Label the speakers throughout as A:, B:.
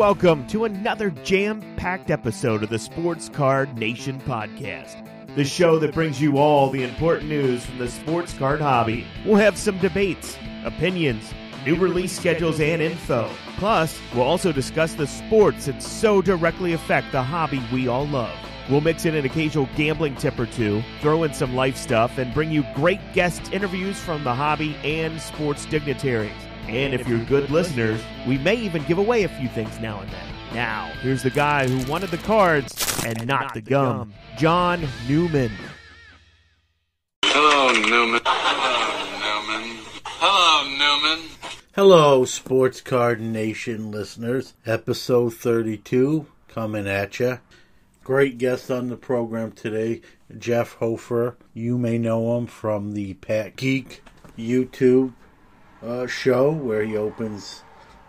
A: welcome to another jam-packed episode of the Sports Card Nation podcast, the show that brings you all the important news from the sports card hobby. We'll have some debates, opinions, new release schedules, and info. Plus, we'll also discuss the sports that so directly affect the hobby we all love. We'll mix in an occasional gambling tip or two, throw in some life stuff, and bring you great guest interviews from the hobby and sports dignitaries. And if you're good listeners, we may even give away a few things now and then. Now, here's the guy who wanted the cards and not the gum, John Newman.
B: Hello, Newman. Hello, Newman. Hello, Newman.
C: Hello, Sports Card Nation listeners. Episode 32 coming at you. Great guest on the program today, Jeff Hoferer. You may know him from the Geek YouTube show where he opens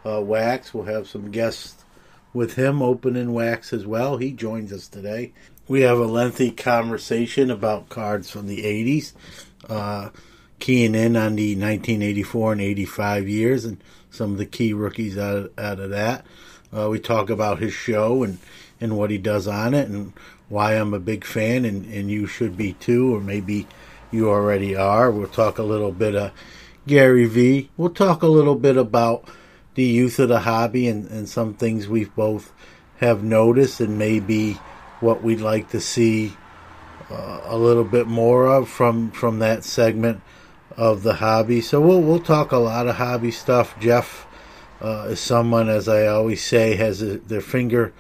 C: wax. We'll have some guests with him opening wax as well. He joins us today. We have a lengthy conversation about cards from the 80s, keying in on the 1984 and 85 years and some of the key rookies out of that. We talk about his show and what he does on it and why I'm a big fan and you should be too, or maybe you already are. We'll talk a little bit of Gary V. We'll talk a little bit about the youth of the hobby and some things we both have noticed and maybe what we'd like to see a little bit more of from that segment of the hobby. So we'll talk a lot of hobby stuff. Jeff is someone, as I always say, has their finger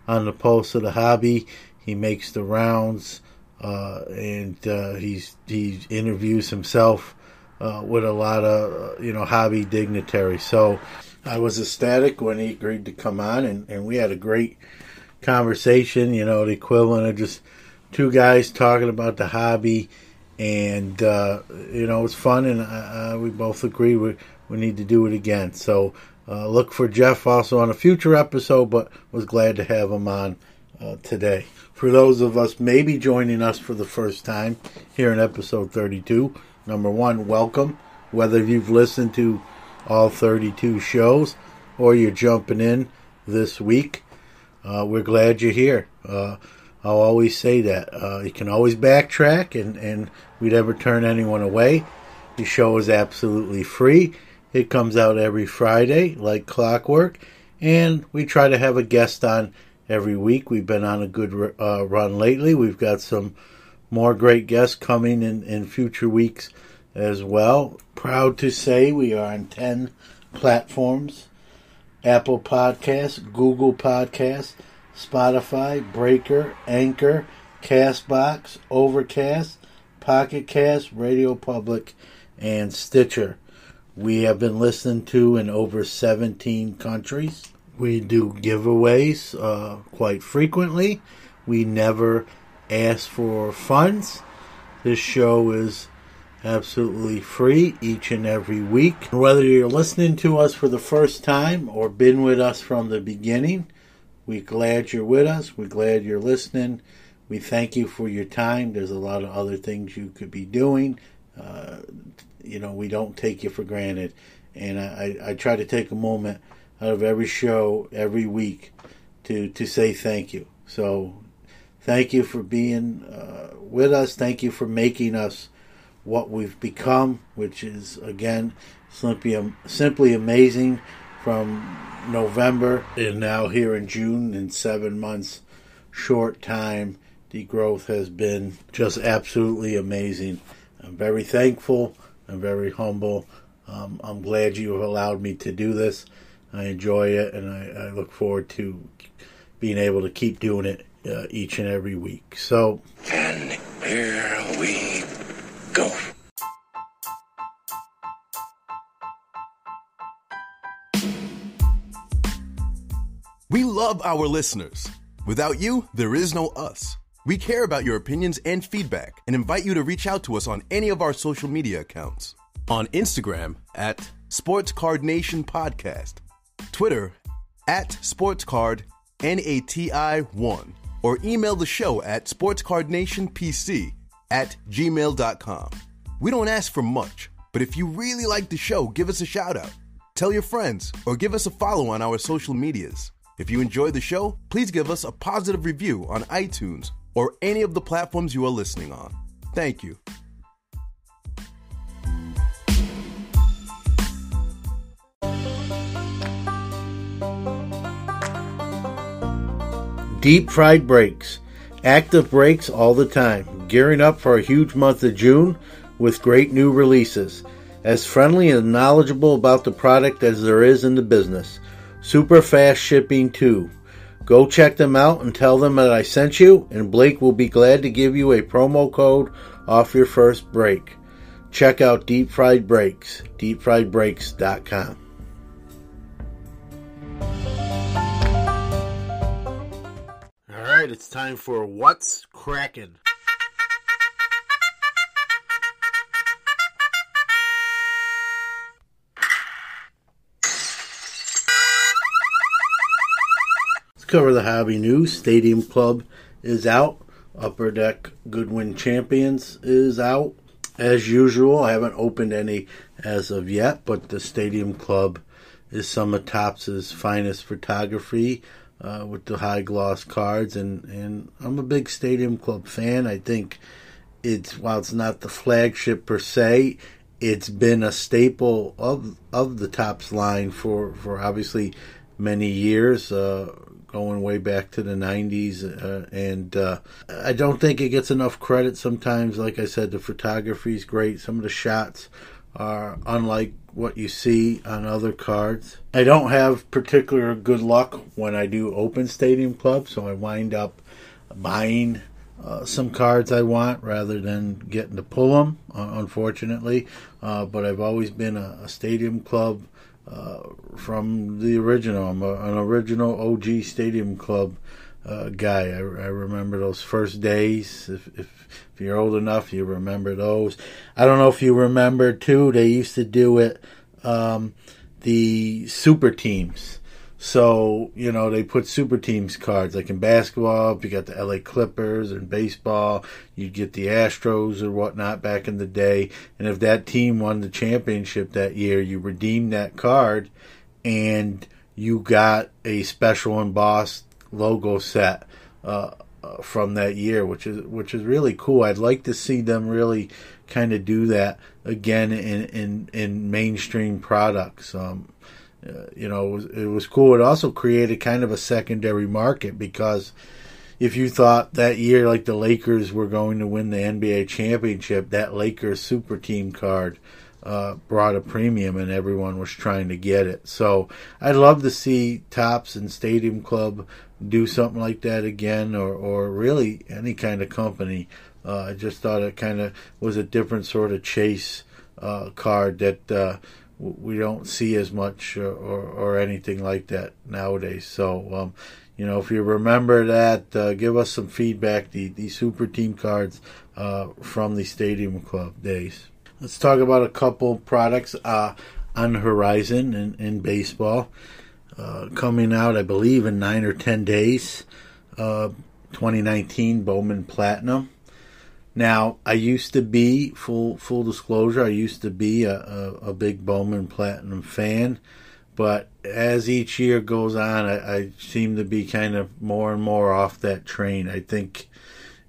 C: on the pulse of the hobby. He makes the rounds and he interviews himself with a lot of hobby dignitaries. So I was ecstatic when he agreed to come on, and we had a great conversation, the equivalent of just two guys talking about the hobby, and it was fun, and we both agree we need to do it again. So look for Jeff also on a future episode, but was glad to have him on today. For those of us maybe joining us for the first time here in episode 32, number one, welcome. Whether you've listened to all 32 shows or you're jumping in this week, we're glad you're here. I'll always say that. You can always backtrack, and we'd never turn anyone away. The show is absolutely free. It comes out every Friday, like clockwork, and we try to have a guest on every week. We've been on a good run lately. We've got some more great guests coming in future weeks as well. Proud to say we are on 10 platforms: Apple Podcasts, Google Podcasts, Spotify, Breaker, Anchor, Castbox, Overcast, Pocket Cast, Radio Public, and Stitcher. We have been listened to in over 17 countries. We do giveaways quite frequently. We never ask for funds. This show is absolutely free each and every week. Whether you're listening to us for the first time or been with us from the beginning, we're glad you're with us. We're glad you're listening. We thank you for your time. There's a lot of other things you could be doing. We don't take you for granted. And I try to take a moment out of every show, every week, to say thank you. So thank you for being with us. Thank you for making us what we've become, which is, again, simply amazing. From November and now here in June, in 7 months, short time, the growth has been just absolutely amazing. I'm very thankful. I'm very humble. I'm glad you have allowed me to do this. I enjoy it, and I look forward to being able to keep doing it each and every week. So,
B: And here we go.
D: We love our listeners. Without you, there is no us. We care about your opinions and feedback and invite you to reach out to us on any of our social media accounts. On Instagram at Sports Card Nation Podcast, Twitter at SportsCardNati1, or email the show at sportscardnationpc@gmail.com. We don't ask for much, but if you really like the show, give us a shout out. Tell your friends or give us a follow on our social medias. If you enjoyed the show, please give us a positive review on iTunes or any of the platforms you are listening on. Thank you.
C: Deep fried brakes. Active brakes all the time. Gearing up for a huge month of June with great new releases. As friendly and knowledgeable about the product as there is in the business. Super fast shipping too. Go check them out and tell them that I sent you, and Blake will be glad to give you a promo code off your first brake. Check out Deep Fried Brakes, deepfriedbrakes.com. All right, it's time for What's Crackin'. Cover the hobby news. Stadium Club is out. Upper Deck Goodwin Champions is out. As usual, I haven't opened any as of yet, but the Stadium Club is some of Topps' finest photography with the high gloss cards, and I'm a big Stadium Club fan. I think while it's not the flagship per se, it's been a staple of the Topps line for obviously many years. Going way back to the 90s, and I don't think it gets enough credit sometimes. Like I said, the photography is great. Some of the shots are unlike what you see on other cards. I don't have particular good luck when I do open Stadium Club, so I wind up buying some cards I want rather than getting to pull them, unfortunately. But I've always been a Stadium Club from the original. I'm an original OG Stadium Club guy. I remember those first days. If you're old enough, you remember those. I don't know if you remember too, they used to do it, the super teams. So, they put super teams cards, like in basketball, if you got the LA Clippers, and baseball, you'd get the Astros or whatnot back in the day. And if that team won the championship that year, you redeemed that card and you got a special embossed logo set from that year, which is really cool. I'd like to see them really kind of do that again in mainstream products. It was cool. It also created kind of a secondary market, because if you thought that year like the Lakers were going to win the NBA championship, that Lakers super team card brought a premium and everyone was trying to get it. So I'd love to see Topps and Stadium Club do something like that again, or really any kind of company. I just thought it kind of was a different sort of chase card that we don't see as much or anything like that nowadays. So, if you remember that, give us some feedback, the super team cards from the Stadium Club days. Let's talk about a couple products on the horizon in baseball. Coming out, I believe, in 9 or 10 days. 2019 Bowman Platinum. Now, I used to be, full disclosure, I used to be a big Bowman Platinum fan, but as each year goes on, I seem to be kind of more and more off that train. I think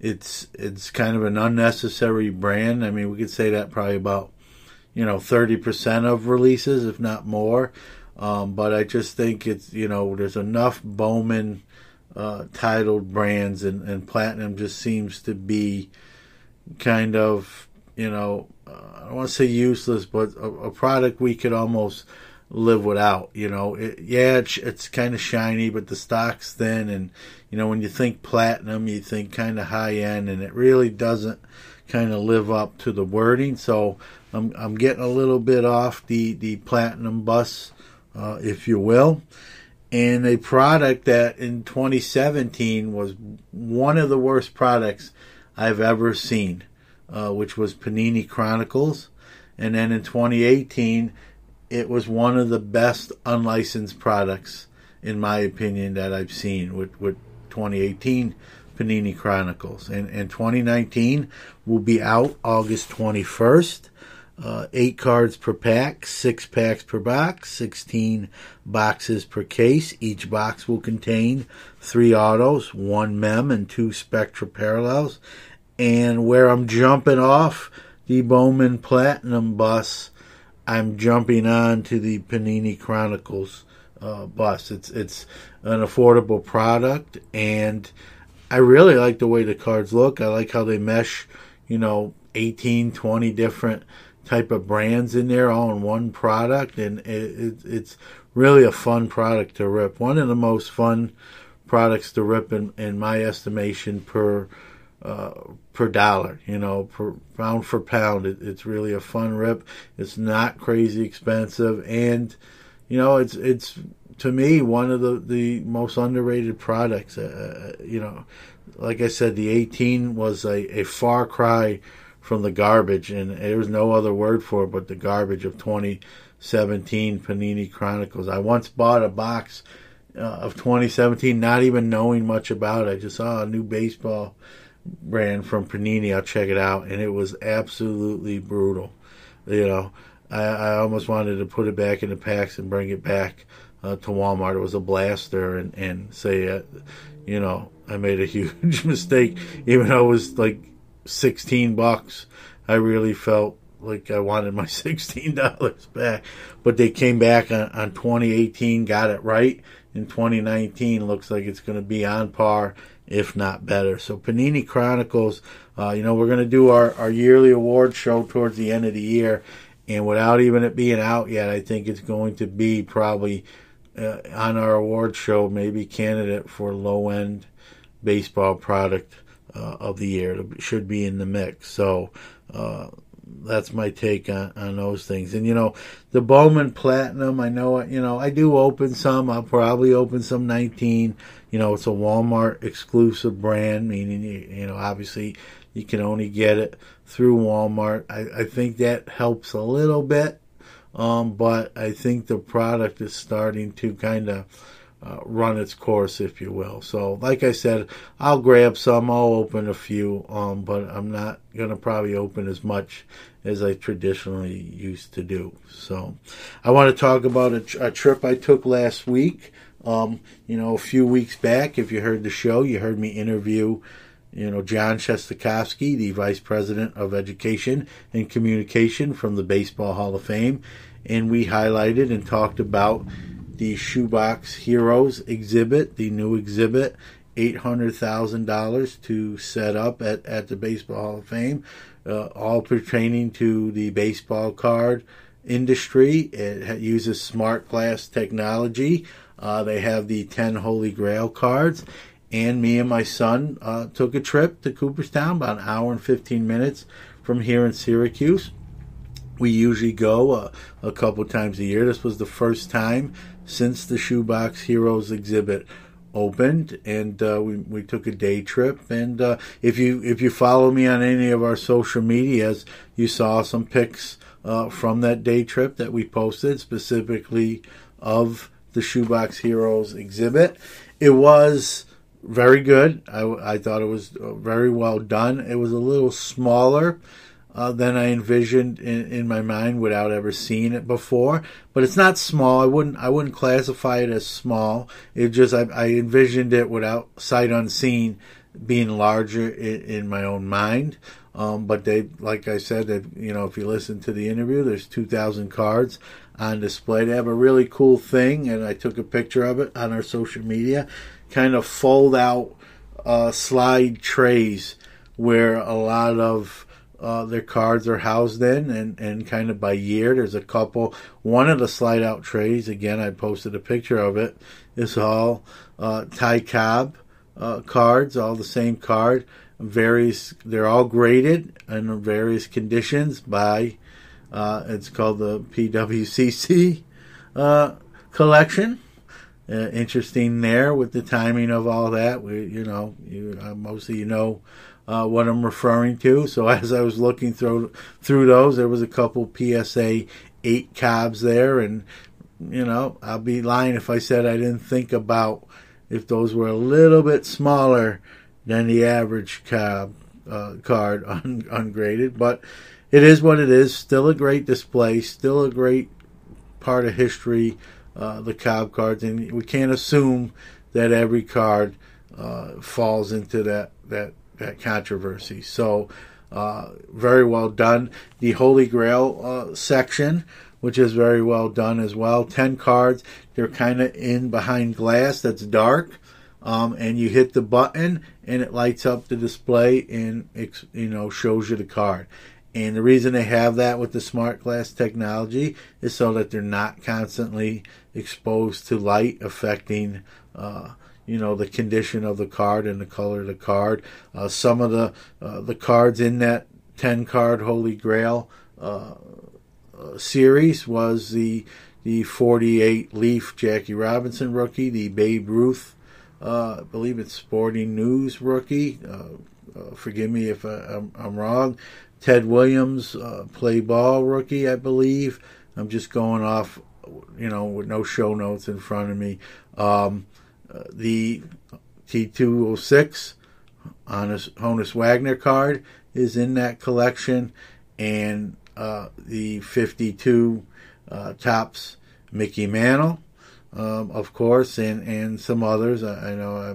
C: it's kind of an unnecessary brand. I mean, we could say that probably about 30% of releases, if not more. But I just think it's there's enough Bowman titled brands, and Platinum just seems to be kind of, I don't want to say useless, but a product we could almost live without. It's kind of shiny, but the stock's thin, and when you think Platinum, you think kind of high end, and it really doesn't kind of live up to the wording. So I'm getting a little bit off the Platinum bus, if you will. And a product that in 2017 was one of the worst products I've ever seen, which was Panini Chronicles. And then in 2018, it was one of the best unlicensed products, in my opinion, that I've seen with 2018 Panini Chronicles. And 2019 will be out August 21st. 8 cards per pack, 6 packs per box, 16 boxes per case. Each box will contain 3 autos, 1 mem, and 2 Spectra parallels. And where I'm jumping off the Bowman Platinum bus, I'm jumping on to the Panini Chronicles bus. It's an affordable product, and I really like the way the cards look. I like how they mesh, 18, 20 different type of brands in there all in one product, and it's really a fun product to rip. One of the most fun products to rip in my estimation per dollar, per pound for pound. It's really a fun rip. It's not crazy expensive, and it's to me one of the most underrated products. Like I said, the 18 was a far cry from the garbage, and there was no other word for it but the garbage of 2017 Panini Chronicles. I once bought a box of 2017, not even knowing much about it. I just saw a new baseball brand from Panini. I'll check it out, and it was absolutely brutal. I almost wanted to put it back in the packs and bring it back to Walmart. It was a blaster, and say, I made a huge mistake, even though it was like $16. I really felt like I wanted my $16 back, but they came back on 2018, got it right. In 2019, looks like it's going to be on par, if not better. So Panini Chronicles, we're going to do our yearly award show towards the end of the year, and without even it being out yet, I think it's going to be probably on our award show, maybe candidate for low-end baseball product of the year. It should be in the mix. So that's my take on those things. And the Bowman Platinum, I know I do open some. I'll probably open some 19. It's a Walmart exclusive brand, meaning obviously you can only get it through Walmart. I think that helps a little bit, but I think the product is starting to kind of run its course, if you will. So, like I said, I'll grab some. I'll open a few, but I'm not going to probably open as much as I traditionally used to do. So, I want to talk about a trip I took last week. A few weeks back, if you heard the show, you heard me interview, John Shestakowski, the Vice President of Education and Communication from the Baseball Hall of Fame, and we highlighted and talked about the Shoebox Heroes exhibit, the new exhibit, $800,000 to set up at the Baseball Hall of Fame, all pertaining to the baseball card industry. It uses smart glass technology. They have the 10 Holy Grail cards, and me and my son took a trip to Cooperstown, about an hour and 15 minutes from here in Syracuse. We usually go a couple times a year. This was the first time since the Shoebox Heroes exhibit opened, and we took a day trip. And if you follow me on any of our social medias, you saw some pics from that day trip that we posted specifically of the Shoebox Heroes exhibit. It was very good. I thought it was very well done. It was a little smaller than I envisioned in my mind without ever seeing it before. But it's not small. I wouldn't classify it as small. It just I envisioned it without sight unseen being larger in my own mind. But they, like I said, if you listen to the interview, there's 2,000 cards on display. They have a really cool thing, and I took a picture of it on our social media, kind of fold out slide trays where a lot of their cards are housed in, and kind of by year. There's a couple. One of the slide out trays, again, I posted a picture of it, is all Ty Cobb cards, all the same card. They're all graded in various conditions by, it's called the PWCC collection. Interesting there with the timing of all that. Most of you know what I'm referring to. So as I was looking through those, there was a couple PSA 8 Cobbs there, and I'll be lying if I said I didn't think about if those were a little bit smaller than the average Cobb card ungraded. But it is what it is. Still a great display. Still a great part of history, the Cobb cards. And we can't assume that every card falls into that controversy. So very well done. The Holy Grail section, which is very well done as well. 10 cards. They're kind of in behind glass that's dark. And you hit the button and it lights up the display and shows you the card. And the reason they have that with the smart glass technology is so that they're not constantly exposed to light affecting the condition of the card and the color of the card. Some of the cards in that 10 card Holy Grail series was the 48 Leaf Jackie Robinson rookie, the Babe Ruth, I believe it's Sporting News rookie. Forgive me if I'm wrong. Ted Williams, play ball rookie, I believe. I'm just going off, with no show notes in front of me. The T206 Honus Wagner card is in that collection, and the 52 Topps Mickey Mantle, of course, and some others. I know I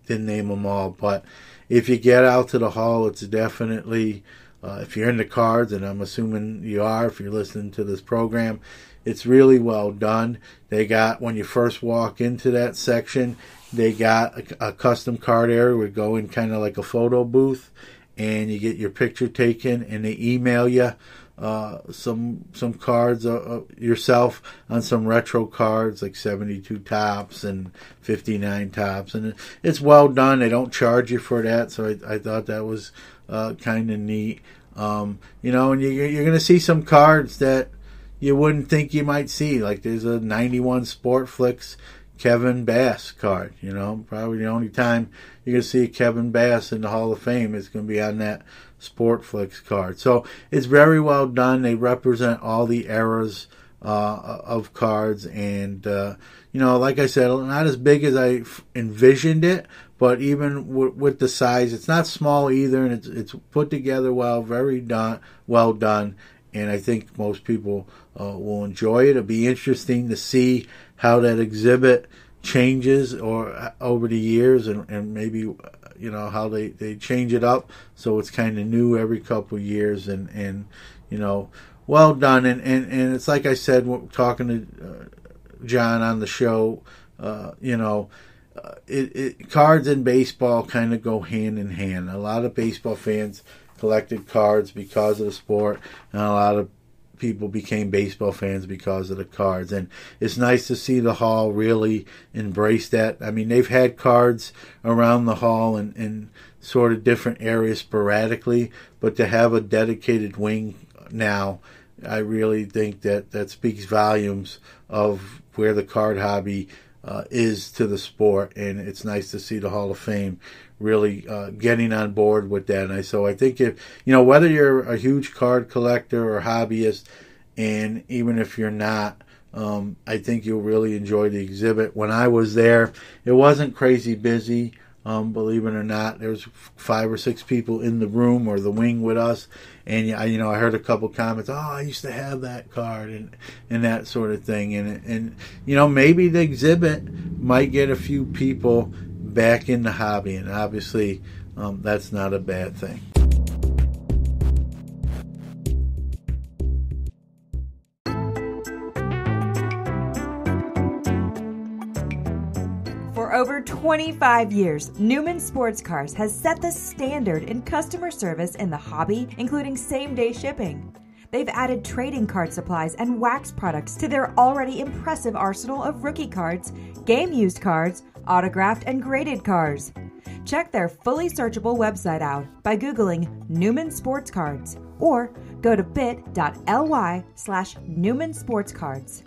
C: didn't name them all, but if you get out to the hall, it's definitely, if you're into cards, and I'm assuming you are if you're listening to this program, it's really well done. They got, when you first walk into that section, they got a custom card area where you go in kind of like a photo booth, and you get your picture taken, and they email you some cards yourself on some retro cards like 72 Topps and 59 Topps, and it's well done. They don't charge you for that, so I thought that was kind of neat. And you're going to see some cards that you wouldn't think you might see. Like there's a 91 Sportflix Kevin Bass card. Probably the only time you're going to see Kevin Bass in the Hall of Fame is going to be on that Sportflix card. So it's very well done. They represent all the eras of cards, and like I said, not as big as I envisioned it, but even with the size, it's not small either, and it's put together well, well done. And I think most people will enjoy it. It'll be interesting to see how that exhibit changes or over the years, and maybe how they change it up so it's kind of new every couple of years, and well done. And it's like I said, talking to John on the show, cards and baseball kind of go hand in hand. A lot of baseball fans collected cards because of the sport, and a lot of people became baseball fans because of the cards. And it's nice to see the hall really embrace that. I mean, they've had cards around the hall in sort of different areas sporadically, but to have a dedicated wing now, I really think that speaks volumes of where the card hobby is to the sport. And it's nice to see the Hall of Fame really getting on board with that. And so I think if whether you're a huge card collector or hobbyist, and even if you're not, I think you'll really enjoy the exhibit. When I was there, it wasn't crazy busy. Believe it or not, there was 5 or 6 people in the room or the wing with us, and I heard a couple comments. Oh, I used to have that card, and that sort of thing, and maybe the exhibit might get a few people back in the hobby, and obviously that's not a bad thing.
E: For over 25 years, Newman Sports Cars has set the standard in customer service in the hobby, including same-day shipping. They've added trading card supplies and wax products to their already impressive arsenal of rookie cards, game-used cards, autographed and graded cards. Check their fully searchable website out by Googling Newman Sports Cards or go to bit.ly/Newman Sports Cards.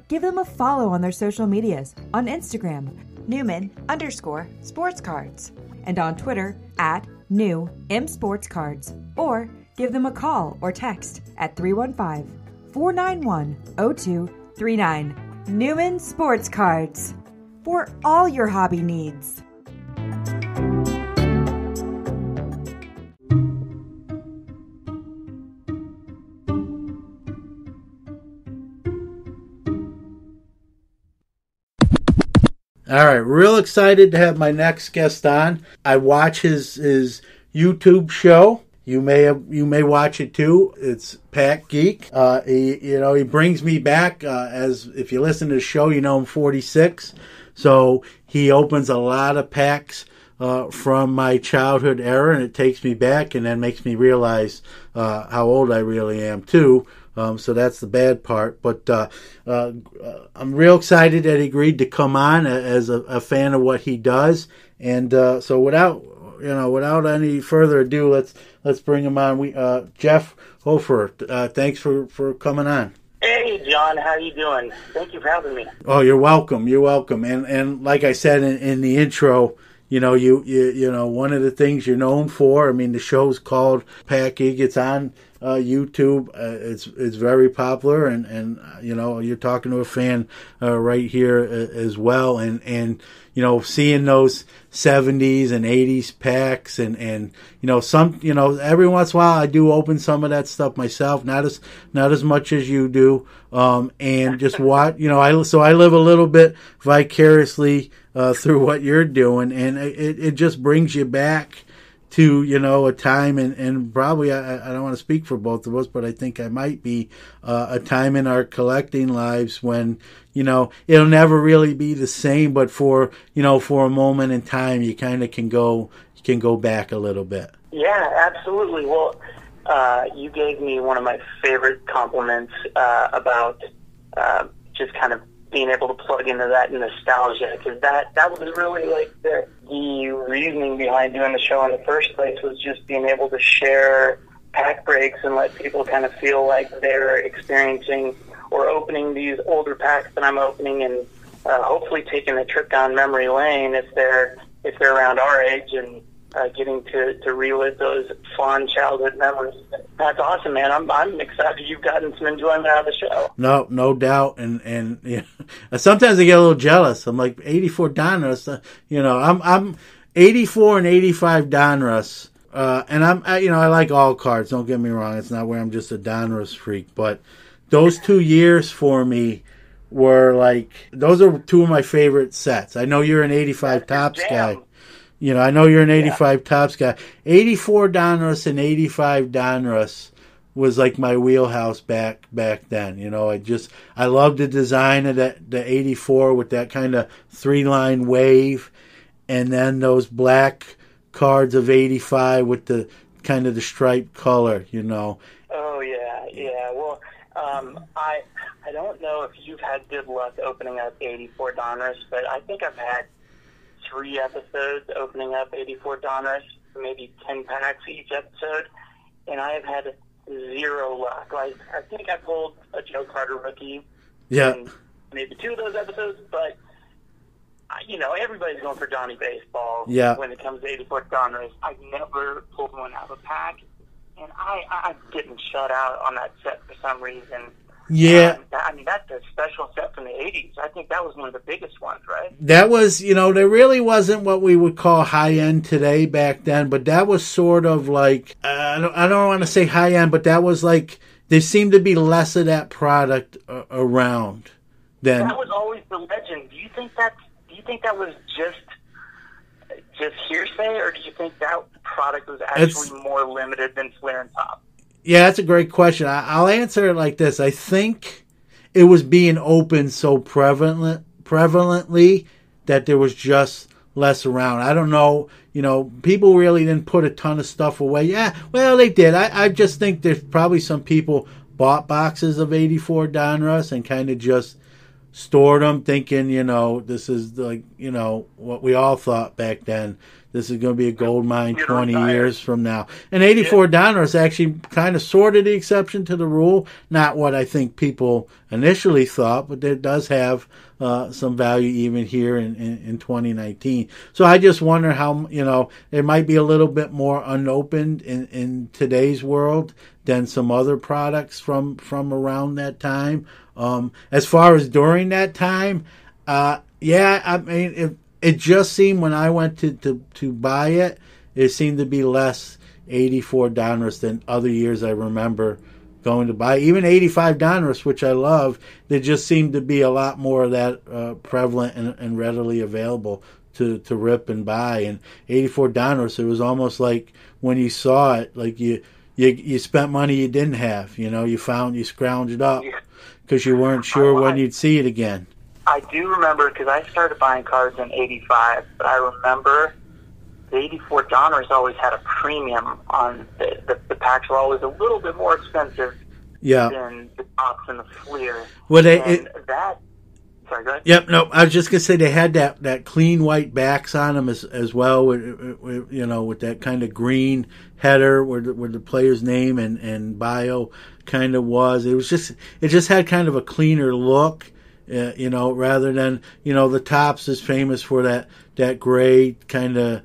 E: Give them a follow on their social medias on Instagram, Newman_sportscards, and on Twitter @NewMSportsCards, or give them a call or text at 315-491-0239. Newman Sports Cards, for all your hobby needs.
C: All right, real excited to have my next guest on. I watch his YouTube show. You may watch it too. It's Geek. He brings me back as if you listen to the show, you know I'm 46. So he opens a lot of packs from my childhood era, and it takes me back and then makes me realize how old I really am too. So that's the bad part. But I'm real excited that he agreed to come on as a fan of what he does. And so without any further ado, let's bring him on. Jeff Hoferer, thanks for coming on.
F: Hey, John, how you doing? Thank you for having me.
C: Oh, you're welcome. You're welcome. And like I said in the intro, you know, one of the things you're known for. I mean, the show's called Geek. It's on YouTube. It's very popular, and you know, you're talking to a fan right here as well, and you know, seeing those 70s and 80s packs, and you know, every once in a while I do open some of that stuff myself, not as much as you do, and just watch. You know, I live a little bit vicariously through what you're doing, and it just brings you back to, you know, a time, and probably, I don't want to speak for both of us, but I think I might be a time in our collecting lives when, you know, it'll never really be the same, but for a moment in time, you kind of can go back a little bit. Yeah,
F: absolutely. Well, you gave me one of my favorite compliments about just kind of being able to plug into that nostalgia, because that was really like the reasoning behind doing the show in the first place, was just being able to share pack breaks and let people kind of feel like they're experiencing or opening these older packs that I'm opening, and hopefully taking a trip down memory lane if they're around our age, and getting to relive those fond childhood memories. That's awesome, man. I'm excited you've gotten some enjoyment out of the show.
C: No doubt, and you know, sometimes I get a little jealous. I'm like 84 Donruss, you know, I'm 84 and 85 Donruss, and I like all cards. Don't get me wrong. It's not where I'm just a Donruss freak, but those 2 years for me were like, those are two of my favorite sets. I know you're an 85 Topps guy. You know, I know you're an 85 Topps guy. 84 Donruss and 85 Donruss was like my wheelhouse back then. You know, I loved the design of the 84 with that kind of 3-line wave, and then those black cards of 85 with the kind of the striped color, you know.
F: Oh, yeah. Well, I don't know if you've had good luck opening up 84 Donruss, but I think I've had 3 episodes opening up 84 Donruss, maybe 10 packs each episode, and I have had zero luck. Like, I think I pulled a Joe Carter rookie in maybe 2 of those episodes, but you know, everybody's going for Johnny Baseball when it comes to 84 Donruss. I've never pulled one out of a pack, and I'm getting shut out on that set for some reason.
C: Yeah.
F: I mean, that's a special set from the 80s. I think that was one of the biggest ones, right?
C: That was, you know, there really wasn't what we would call high-end today back then, but that was sort of like, I don't want to say high-end, but that was like, there seemed to be less of that product around then.
F: That was always the legend. Do you think that was just hearsay, or do you think that product was actually more limited than Flair and Top?
C: Yeah, that's a great question. I'll answer it like this. I think it was being opened so prevalently that there was just less around. I don't know. You know, people really didn't put a ton of stuff away. Yeah, well, they did. I just think there's probably some people bought boxes of 84 Donruss and kind of just stored them thinking, you know, this is like, you know, what we all thought back then. This is going to be a gold mine 20 years from now. And 84 Donruss actually kind of sorted the exception to the rule. Not what I think people initially thought, but it does have some value even here in 2019. So I just wonder how, you know, it might be a little bit more unopened in today's world than some other products from around that time. As far as during that time, I mean, it just seemed when I went to buy it, it seemed to be less 84 Donruss than other years I remember going to buy. Even 85 Donruss, which I love, there just seemed to be a lot more of that prevalent and readily available to rip and buy. And 84 Donruss, it was almost like when you saw it, like you spent money you didn't have. You scrounged up because you weren't sure when you'd see it again.
F: I do remember, because I started buying cards in 85, but I remember the 84 Donruss always had a premium on the packs were always a little bit more expensive than the Topps and the Fleer.
C: Well,
F: sorry, go ahead.
C: Yep, no, I was just going to say they had that clean white backs on them as well, with that kind of green header where the player's name and bio kind of was. It just had kind of a cleaner look. Rather than, the Topps is famous for that gray kind of,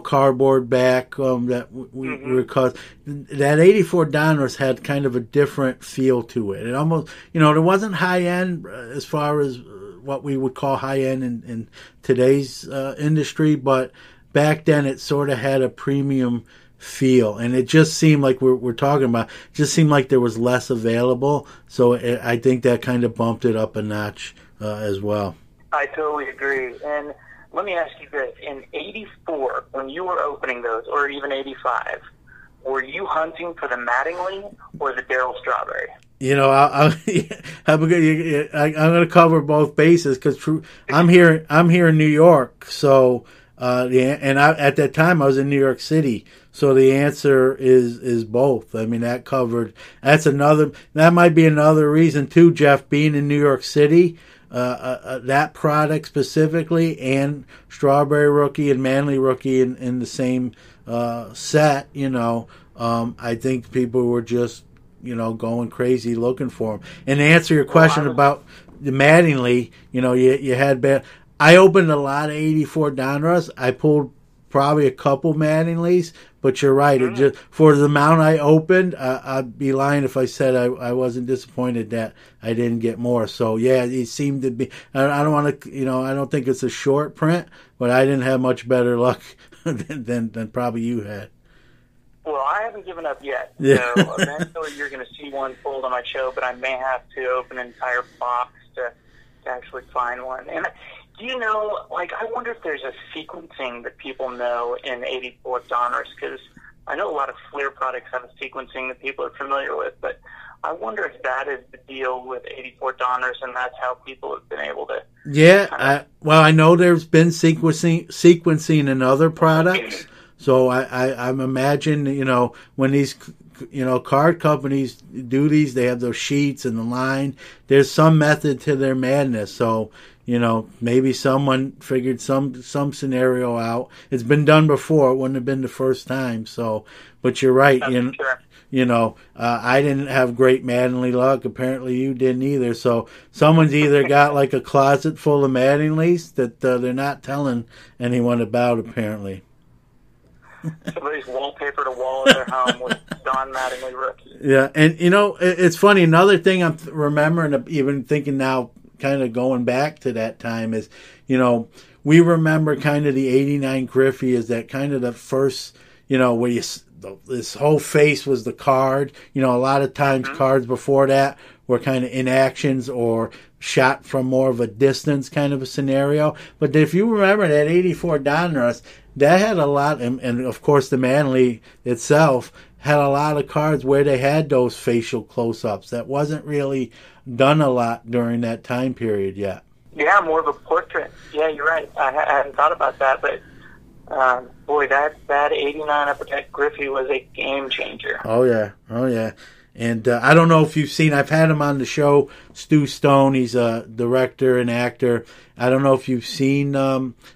C: cardboard back that we were called. That 84 Donruss had kind of a different feel to it. It almost, there wasn't high end as far as what we would call high end in today's industry, but back then it sort of had a premium feel, and it just seemed like we're talking about, just seemed like there was less available, so I think that kind of bumped it up a notch as well.
F: I totally agree. And let me ask you this, in 84, when you were opening those, or even 85, were you hunting for the Mattingly or the Darryl Strawberry?
C: I'm going to cover both bases because I'm here in New York, so at that time I was in New York City. So the answer is both. I mean, that might be another reason too, Jeff, being in New York City, that product specifically, and Strawberry Rookie and Manly Rookie in the same set, I think people were just, going crazy looking for them. And to answer your question about the Mattingly, you had I opened a lot of 84 Donruss. I pulled probably a couple Mattinglys, but you're right. It just, for the amount I opened, I'd be lying if I said I wasn't disappointed that I didn't get more. So yeah, it seemed to be. I don't want to, I don't think it's a short print, but I didn't have much better luck than probably you had.
F: Well, I haven't given up yet.
C: Yeah.
F: So eventually you're going to see one pulled on my show, but I may have to open an entire box to actually find one. And do you know, I wonder if there's a sequencing that people know in 84 Donruss, because I know a lot of Fleer products have a sequencing that people are familiar with, but I wonder if that is the deal with 84 Donruss, and that's how people have been able to...
C: Yeah, I know there's been sequencing in other products, so I'm imagining, when these... card companies do these, they have those sheets and the line. There's some method to their madness. So, maybe someone figured some scenario out. It's been done before. It wouldn't have been the first time. So, but you're right.
F: Sure.
C: I didn't have great Mattingly luck. Apparently you didn't either. So someone's either got like a closet full of Mattinglys that they're not telling anyone about, apparently.
F: Somebody's wallpapered a wall in their home with Don Mattingly rookie.
C: Yeah, and it's funny. Another thing I'm remembering, even thinking now, kind of going back to that time, is we remember kind of the '89 Griffey as that kind of the first, where this whole face was the card. A lot of times cards before that were kind of inactions or shot from more of a distance kind of a scenario. But if you remember that 84 Donruss, that had a lot, and of course the Manly itself had a lot of cards where they had those facial close-ups. That wasn't really done a lot during that time period yet.
F: Yeah, more of a portrait. Yeah, you're right. I hadn't thought about that, but boy, that 89 Upper Deck Griffey was a game changer.
C: Oh yeah. And I don't know if you've seen, I've had him on the show, Stu Stone. He's a director and actor. I don't know if you've seen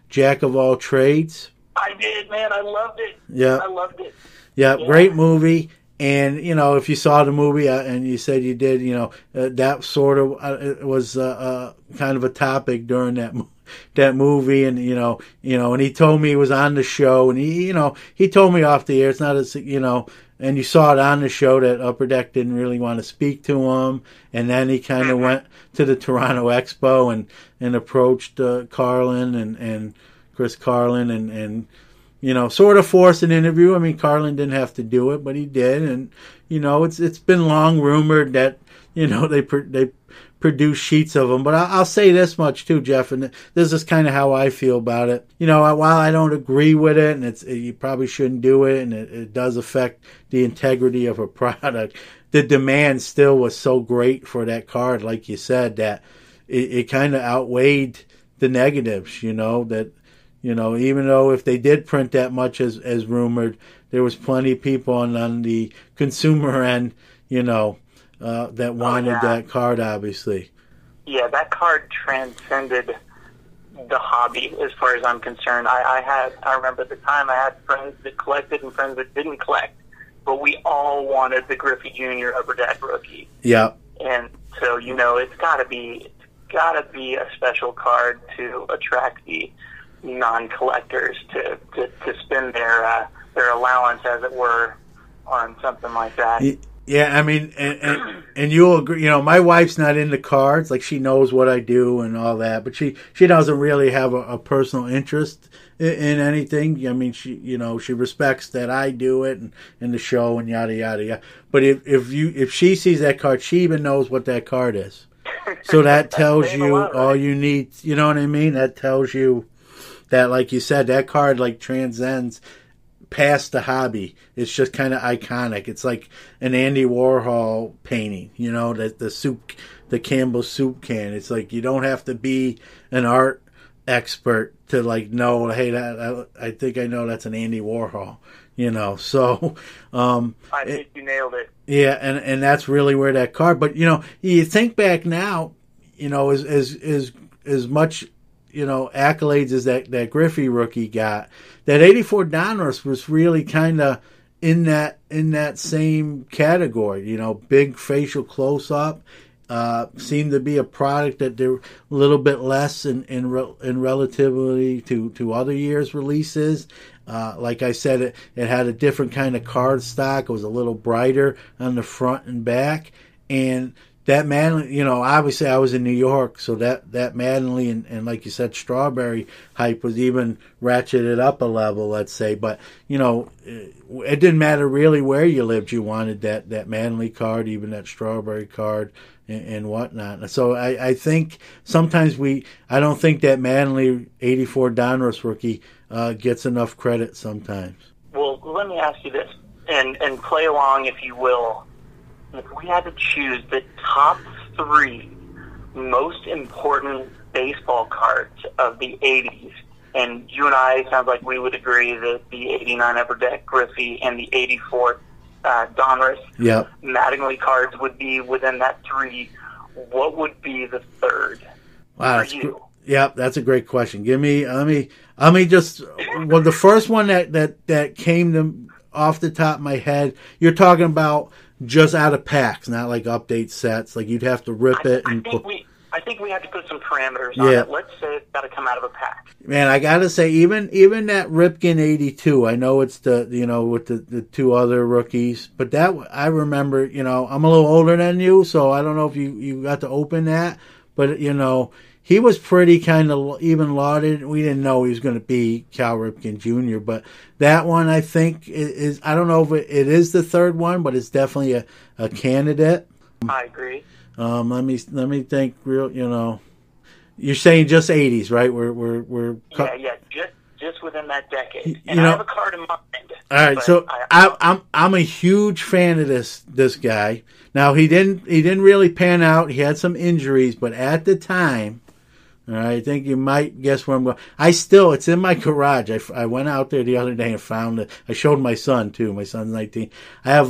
C: Jack of All Trades.
F: I did, man. I loved it.
C: Yeah.
F: I loved it.
C: Yeah, great movie. And, if you saw the movie and you said you did, that sort of was kind of a topic during that movie. And, and he told me he was on the show. And, he told me off the air, it's not as, and you saw it on the show that Upper Deck didn't really want to speak to him. And then he kind of went to the Toronto Expo and approached Carlin and Chris Carlin and sort of force an interview. I mean, Carlin didn't have to do it, but he did. And, it's been long rumored that, they produce sheets of them. But I'll say this much too, Jeff, and this is kind of how I feel about it. While I don't agree with it, and you probably shouldn't do it, and it does affect the integrity of a product, the demand still was so great for that card, like you said, that it kind of outweighed the negatives, that, even though if they did print that much as rumored, there was plenty of people on the consumer end, that wanted that card, obviously.
F: Yeah, that card transcended the hobby as far as I'm concerned. I remember at the time I had friends that collected and friends that didn't collect, but we all wanted the Griffey Jr. Upper Deck rookie.
C: Yeah.
F: And so, it's got to be a special card to attract the non-collectors to spend their allowance, as it were, on something like that.
C: Yeah, I mean, and you'll agree. My wife's not into cards. Like, she knows what I do and all that, but she doesn't really have a personal interest in anything. I mean, she respects that I do it and the show and yada yada yada. But if she sees that card, she even knows what that card is. So that tells you all you need. You know what I mean? That tells you that, like you said, that card transcends past the hobby. It's just kind of iconic. It's like an Andy Warhol painting, the Campbell soup can. It's like you don't have to be an art expert to know, hey, I think I know that's an Andy Warhol, so
F: I think you nailed it.
C: Yeah, and that's really where that card, but you think back now, as much accolades as that Griffey rookie got, that 84 Donruss was really kind of in that same category. Big facial close up, seemed to be a product that they're a little bit less in relativity to other years' releases. Like I said, it had a different kind of card stock. It was a little brighter on the front and back, and that Manly, obviously I was in New York, so that Manly and like you said, strawberry hype was even ratcheted up a level, let's say. But, it didn't matter really where you lived. You wanted that Manly card, even that strawberry card and whatnot. So I think sometimes I don't think that Manly 84 Donruss rookie gets enough credit sometimes.
F: Well, let me ask you this, and play along if you will. If we had to choose the top 3 most important baseball cards of the 80s, and you and I, sounds like we would agree that the 89 Upper Deck Griffey and the 84 Donruss Mattingly cards would be within that 3, what would be the third for you?
C: Yeah, that's a great question. Let me just, the first one that came off the top of my head, you're talking about just out of packs, not like update sets. Like you'd have to rip it.
F: I think we have to put some parameters on it. Let's say it's got to come out of a pack.
C: Man, I gotta say, even that Ripken 82. I know it's with the 2 other rookies, but that I remember. I'm a little older than you, so I don't know if you got to open that, but he was pretty kind of even lauded. We didn't know he was going to be Cal Ripken Jr., but that one I think is I don't know if it is the third one, but it's definitely a candidate.
F: I agree.
C: Let me think. You're saying just 80s, right? We're
F: just within that decade. And I have a card in mind.
C: All right, so I'm a huge fan of this guy. Now he didn't really pan out. He had some injuries, but at the time. All right, I think you might guess where I'm going. It's in my garage. I went out there the other day and found it. I showed my son, too. My son's 19. I have,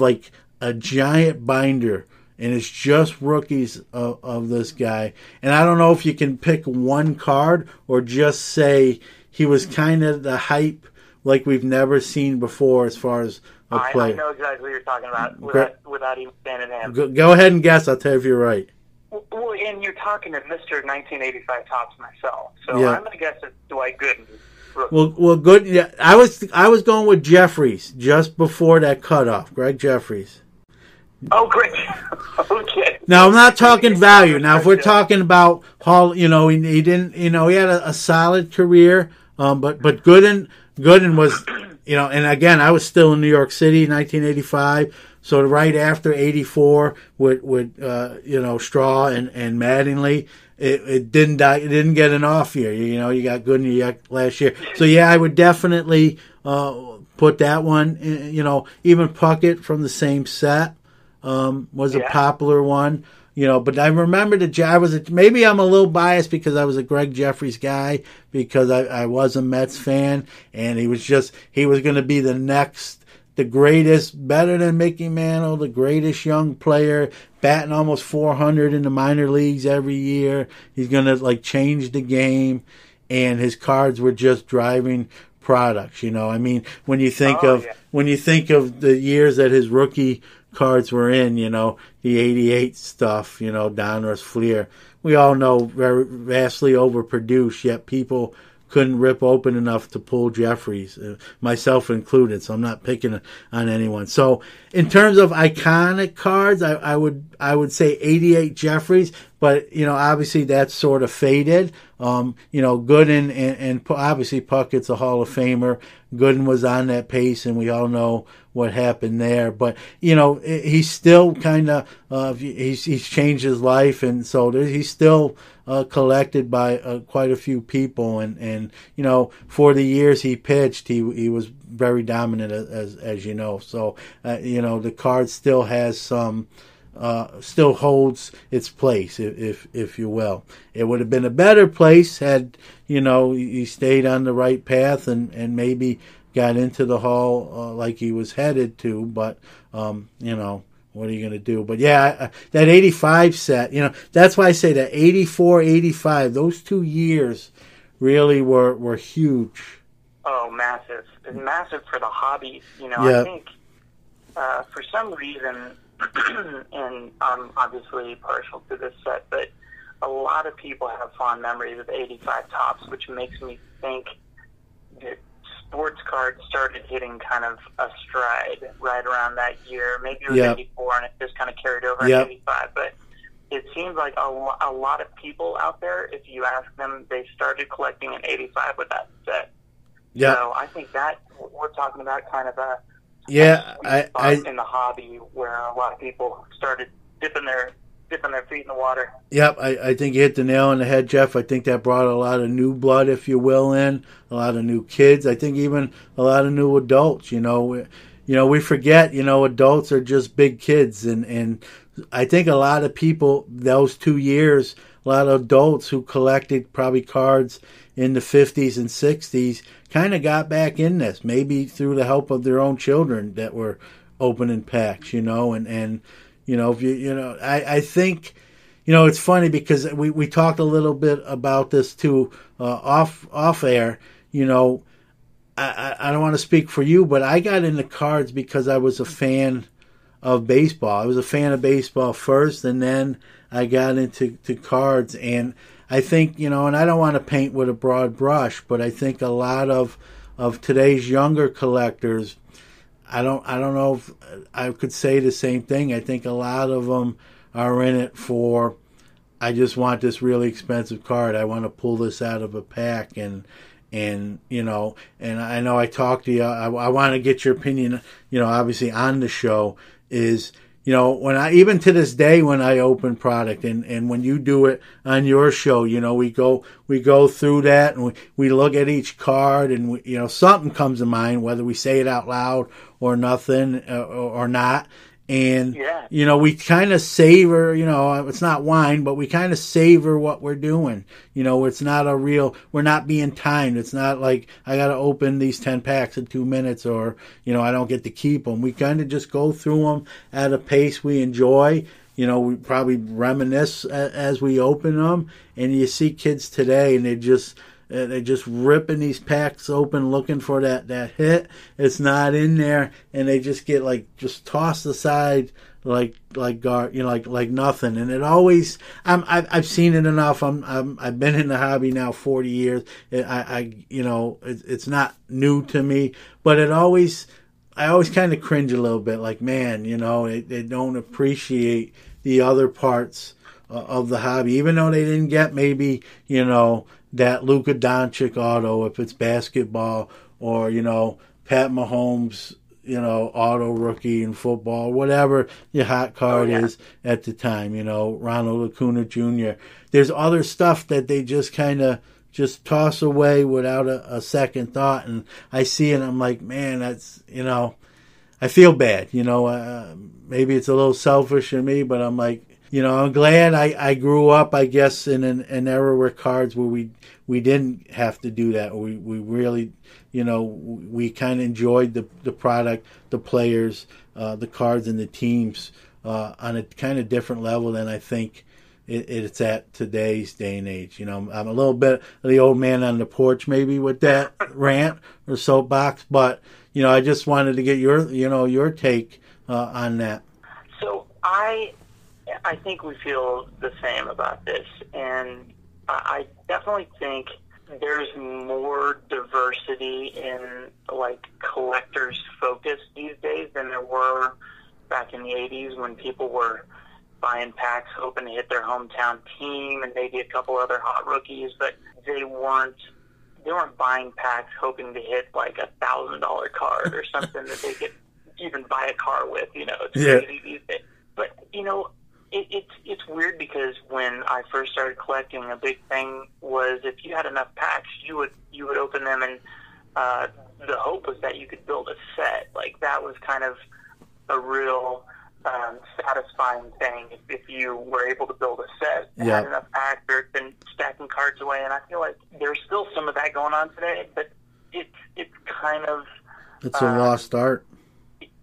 C: a giant binder, and it's just rookies of this guy. And I don't know if you can pick one card or just say he was kind of the hype like we've never seen before as far as a player.
F: I know exactly what you're talking about without even saying it.
C: Go ahead and guess. I'll tell you if you're right.
F: Well, and you're talking to Mr. 1985 Topps myself, so I'm going to guess it's Dwight Gooden.
C: Well, good. Yeah, I was going with Jeffries just before that cutoff. Greg Jeffries.
F: Oh, great. Okay.
C: Now I'm not talking value. Now if we're talking about Hall, he didn't. He had a solid career. But Gooden was and again, I was still in New York City in 1985. So right after 84 with Straw and Mattingly, it didn't die. It didn't get an off year. You got Gooden, you got last year. So yeah, I would definitely put that one. Even Puckett from the same set was a popular one. But I remember maybe I'm a little biased because I was a Greg Jeffries guy because I was a Mets fan, and he was going to be the greatest, better than Mickey Mantle, the greatest young player, batting almost 400 in the minor leagues every year. He's going to change the game, and his cards were just driving products. When you think of the years that his rookie cards were in, the 88 stuff, Donruss, Fleer, we all know very vastly overproduced, yet people couldn't rip open enough to pull Jeffries, myself included, so I'm not picking on anyone. So in terms of iconic cards, I would say 88 Jeffries, but obviously that's sort of faded. Gooden and obviously Puckett's a Hall of Famer. Gooden was on that pace, and we all know what happened there. But he's still kind of he's changed his life, and so he's still collected by quite a few people. And for the years he pitched, he was very dominant, as you know. So the card still has some. Still holds its place, if you will. It would have been a better place had he stayed on the right path and maybe got into the Hall like he was headed to. But what are you going to do? But yeah, that 85 set, that's why I say that 84, 85, those 2 years really were huge.
F: Oh, massive! Massive for the hobby. I think for some reason. And I'm obviously partial to this set, but a lot of people have fond memories of 85 Topps, which makes me think that sports cards started hitting kind of a stride right around that year. Maybe it was 84 and it just kind of carried over in 85, but it seems like a lot of people out there, if you ask them, they started collecting in 85 with that set.
C: Yeah.
F: So I think that we're talking about kind of a
C: I
F: in the hobby where a lot of people started dipping their feet in the water.
C: Yep, I think you hit the nail on the head, Jeff. I think that brought a lot of new blood, if you will, a lot of new kids. I think even a lot of new adults. We forget, adults are just big kids, and I think a lot of people those 2 years, a lot of adults who collected probably cards in the 50s and 60s kind of got back in this, maybe through the help of their own children that were opening packs, and I think, it's funny because we talked a little bit about this too, off air, I don't want to speak for you, but I got into cards because I was a fan of baseball. I was a fan of baseball first, and then I got into cards, and I think, and I don't want to paint with a broad brush, but I think a lot of today's younger collectors, I don't know if I could say the same thing. I think a lot of them are in it for, I just want this really expensive card. I want to pull this out of a pack, and I know I talked to you. I want to get your opinion, obviously on the show is, when even to this day, when I open product and when you do it on your show, we go through that and we look at each card and something comes to mind, whether we say it out loud or nothing or not. And, we kind of savor, it's not wine, but we kind of savor what we're doing. It's not we're not being timed. It's not like I got to open these 10 packs in 2 minutes or, I don't get to keep them. We kind of just go through them at a pace we enjoy. We probably reminisce as we open them. And you see kids today and they're just ripping these packs open looking for that hit. It's not in there, and they just get just tossed aside like nothing. And it always, I've seen it enough. I've been in the hobby now 40 years. It's not new to me, but I always kind of cringe a little bit. Like, man, they don't appreciate the other parts of the hobby, even though they didn't get maybe that Luka Doncic auto if it's basketball, or Pat Mahomes, auto rookie in football, whatever your hot card is at the time, Ronald Acuna Jr. There's other stuff that they just kind of just toss away without a second thought. And I see it and I'm like, man, that's, I feel bad, maybe it's a little selfish in me, but I'm like, I'm glad I grew up, I guess, in an era where cards where we didn't have to do that. We really, we kind of enjoyed the product, the players, the cards, and the teams on a kind of different level than I think it's at today's day and age. I'm a little bit of the old man on the porch maybe with that rant or soapbox, but I just wanted to get your take on that.
F: So I think we feel the same about this, and I definitely think there's more diversity in collectors focus these days than there were back in the 80s when people were buying packs hoping to hit their hometown team and maybe a couple other hot rookies, but they weren't buying packs hoping to hit $1,000 card or something that they could even buy a car with. It's crazy these days. But it's weird because when I first started collecting, a big thing was if you had enough packs, you would open them, and the hope was that you could build a set. That was kind of a real satisfying thing if you were able to build a set and had enough packs or been stacking cards away. And I feel like there's still some of that going on today, but it's kind of
C: it's a lost art.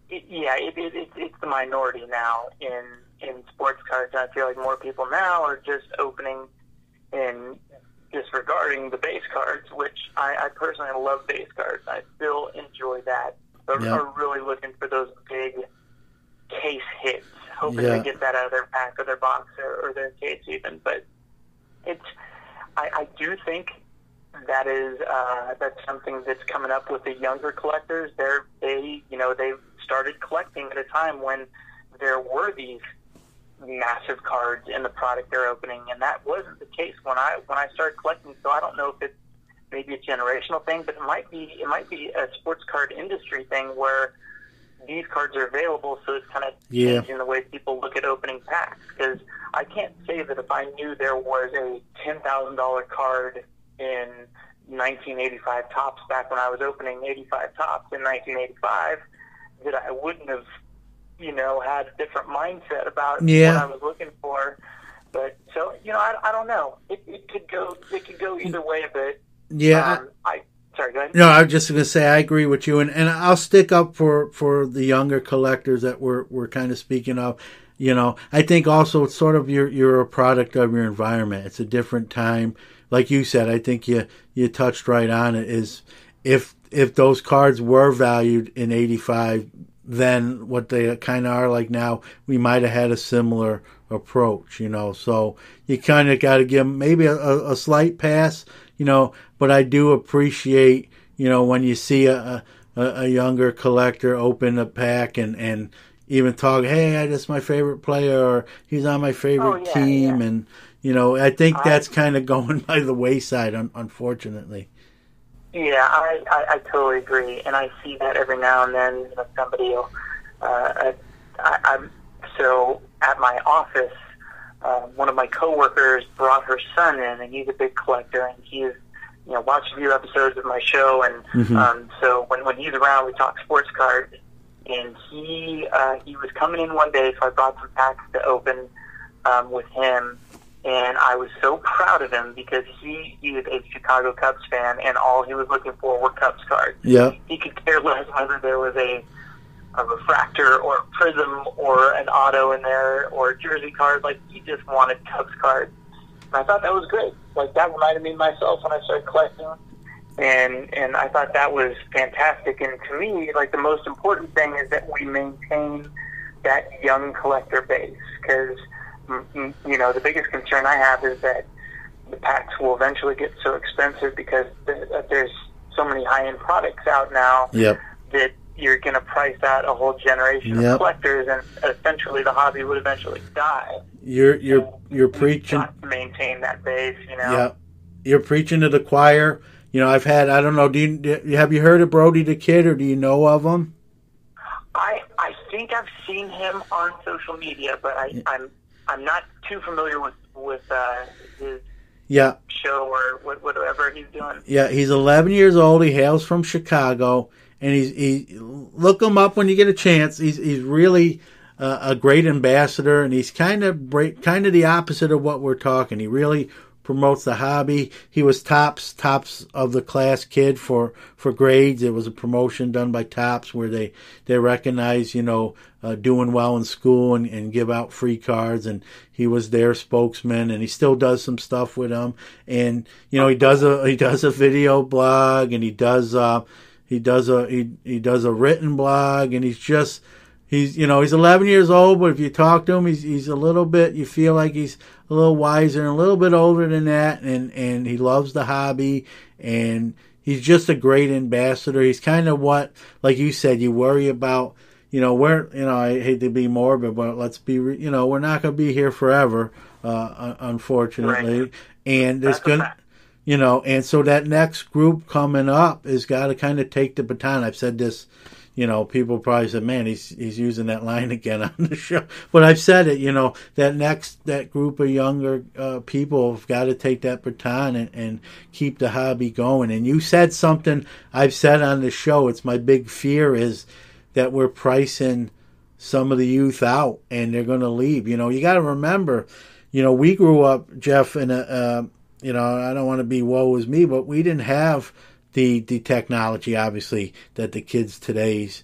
F: It's the minority now in sports cards. I feel like more people now are just opening and disregarding the base cards, which I personally love base cards. I still enjoy that. But are really looking for those big case hits, hoping to get that out of their pack or their box or their case even. But I do think that is that's something that's coming up with the younger collectors. They started collecting at a time when there were these massive cards in the product they're opening, and that wasn't the case when I started collecting. So I don't know if it's maybe a generational thing, but it might be a sports card industry thing where these cards are available, so it's kind of changing the way people look at opening packs. Because I can't say that if I knew there was a $10,000 card in 1985 Topps back when I was opening 85 Topps in 1985, that I wouldn't have, had a different mindset about what I was looking for. But so, I don't know. It could go either way, but sorry, go ahead.
C: No, I was just going to say I agree with you, and I'll stick up for the younger collectors that we're kind of speaking of. I think also it's sort of you're a product of your environment. It's a different time. Like you said, I think you touched right on it, is if those cards were valued in 85, then what they kind of are like now, we might have had a similar approach, So you kind of got to give them maybe a slight pass, but I do appreciate, when you see a younger collector open a pack and even talk, hey, that's my favorite player, or he's on my favorite team, and I think that's kind of going by the wayside, unfortunately.
F: Yeah, I totally agree, and I see that every now and then. Somebody will. So at my office, one of my coworkers brought her son in, and he's a big collector, and he's watched a few episodes of my show, and so when he's around, we talk sports cards. And he was coming in one day, so I brought some packs to open with him. And I was so proud of him because he is a Chicago Cubs fan, and all he was looking for were Cubs cards.
C: Yeah.
F: He could care less whether there was a refractor or a prism or an auto in there or a jersey card. He just wanted Cubs cards. And I thought that was great. That reminded me of myself when I started collecting. And I thought that was fantastic. And to me, the most important thing is that we maintain that young collector base, because the biggest concern I have is that the packs will eventually get so expensive because there's so many high-end products out now that you're going to price out a whole generation of collectors, and essentially the hobby would eventually die.
C: You're preaching
F: to maintain that base,
C: Yeah, you're preaching to the choir. I don't know, have you heard of Brody the Kid, or do you know of him?
F: I think I've seen him on social media, but I'm not too familiar with his show or whatever he's doing.
C: Yeah, he's 11 years old. He hails from Chicago, and he look him up when you get a chance. He's really a great ambassador, and he's kind of the opposite of what we're talking. He really promotes the hobby. He was tops of the class kid for grades. It was a promotion done by Tops where they recognize, doing well in school and give out free cards, and he was their spokesman, and he still does some stuff with them. And he does a video blog, and he does a written blog, and he's 11 years old, but if you talk to him, he's a little bit, you feel like he's a little wiser and a little bit older than that, and he loves the hobby, and he's just a great ambassador. He's kind of what, like you said, you worry about, I hate to be morbid, but let's be, we're not going to be here forever, unfortunately.
F: Right.
C: And there's going to, and so that next group coming up has got to kind of take the baton. I've said this, people probably said, man, he's using that line again on the show. But I've said it, that group of younger people have got to take that baton and keep the hobby going. And you said something I've said on the show. It's my big fear is that we're pricing some of the youth out and they're going to leave. You got to remember, we grew up, Jeff, in I don't want to be woe is me, but we didn't have the technology, obviously, that the kids today's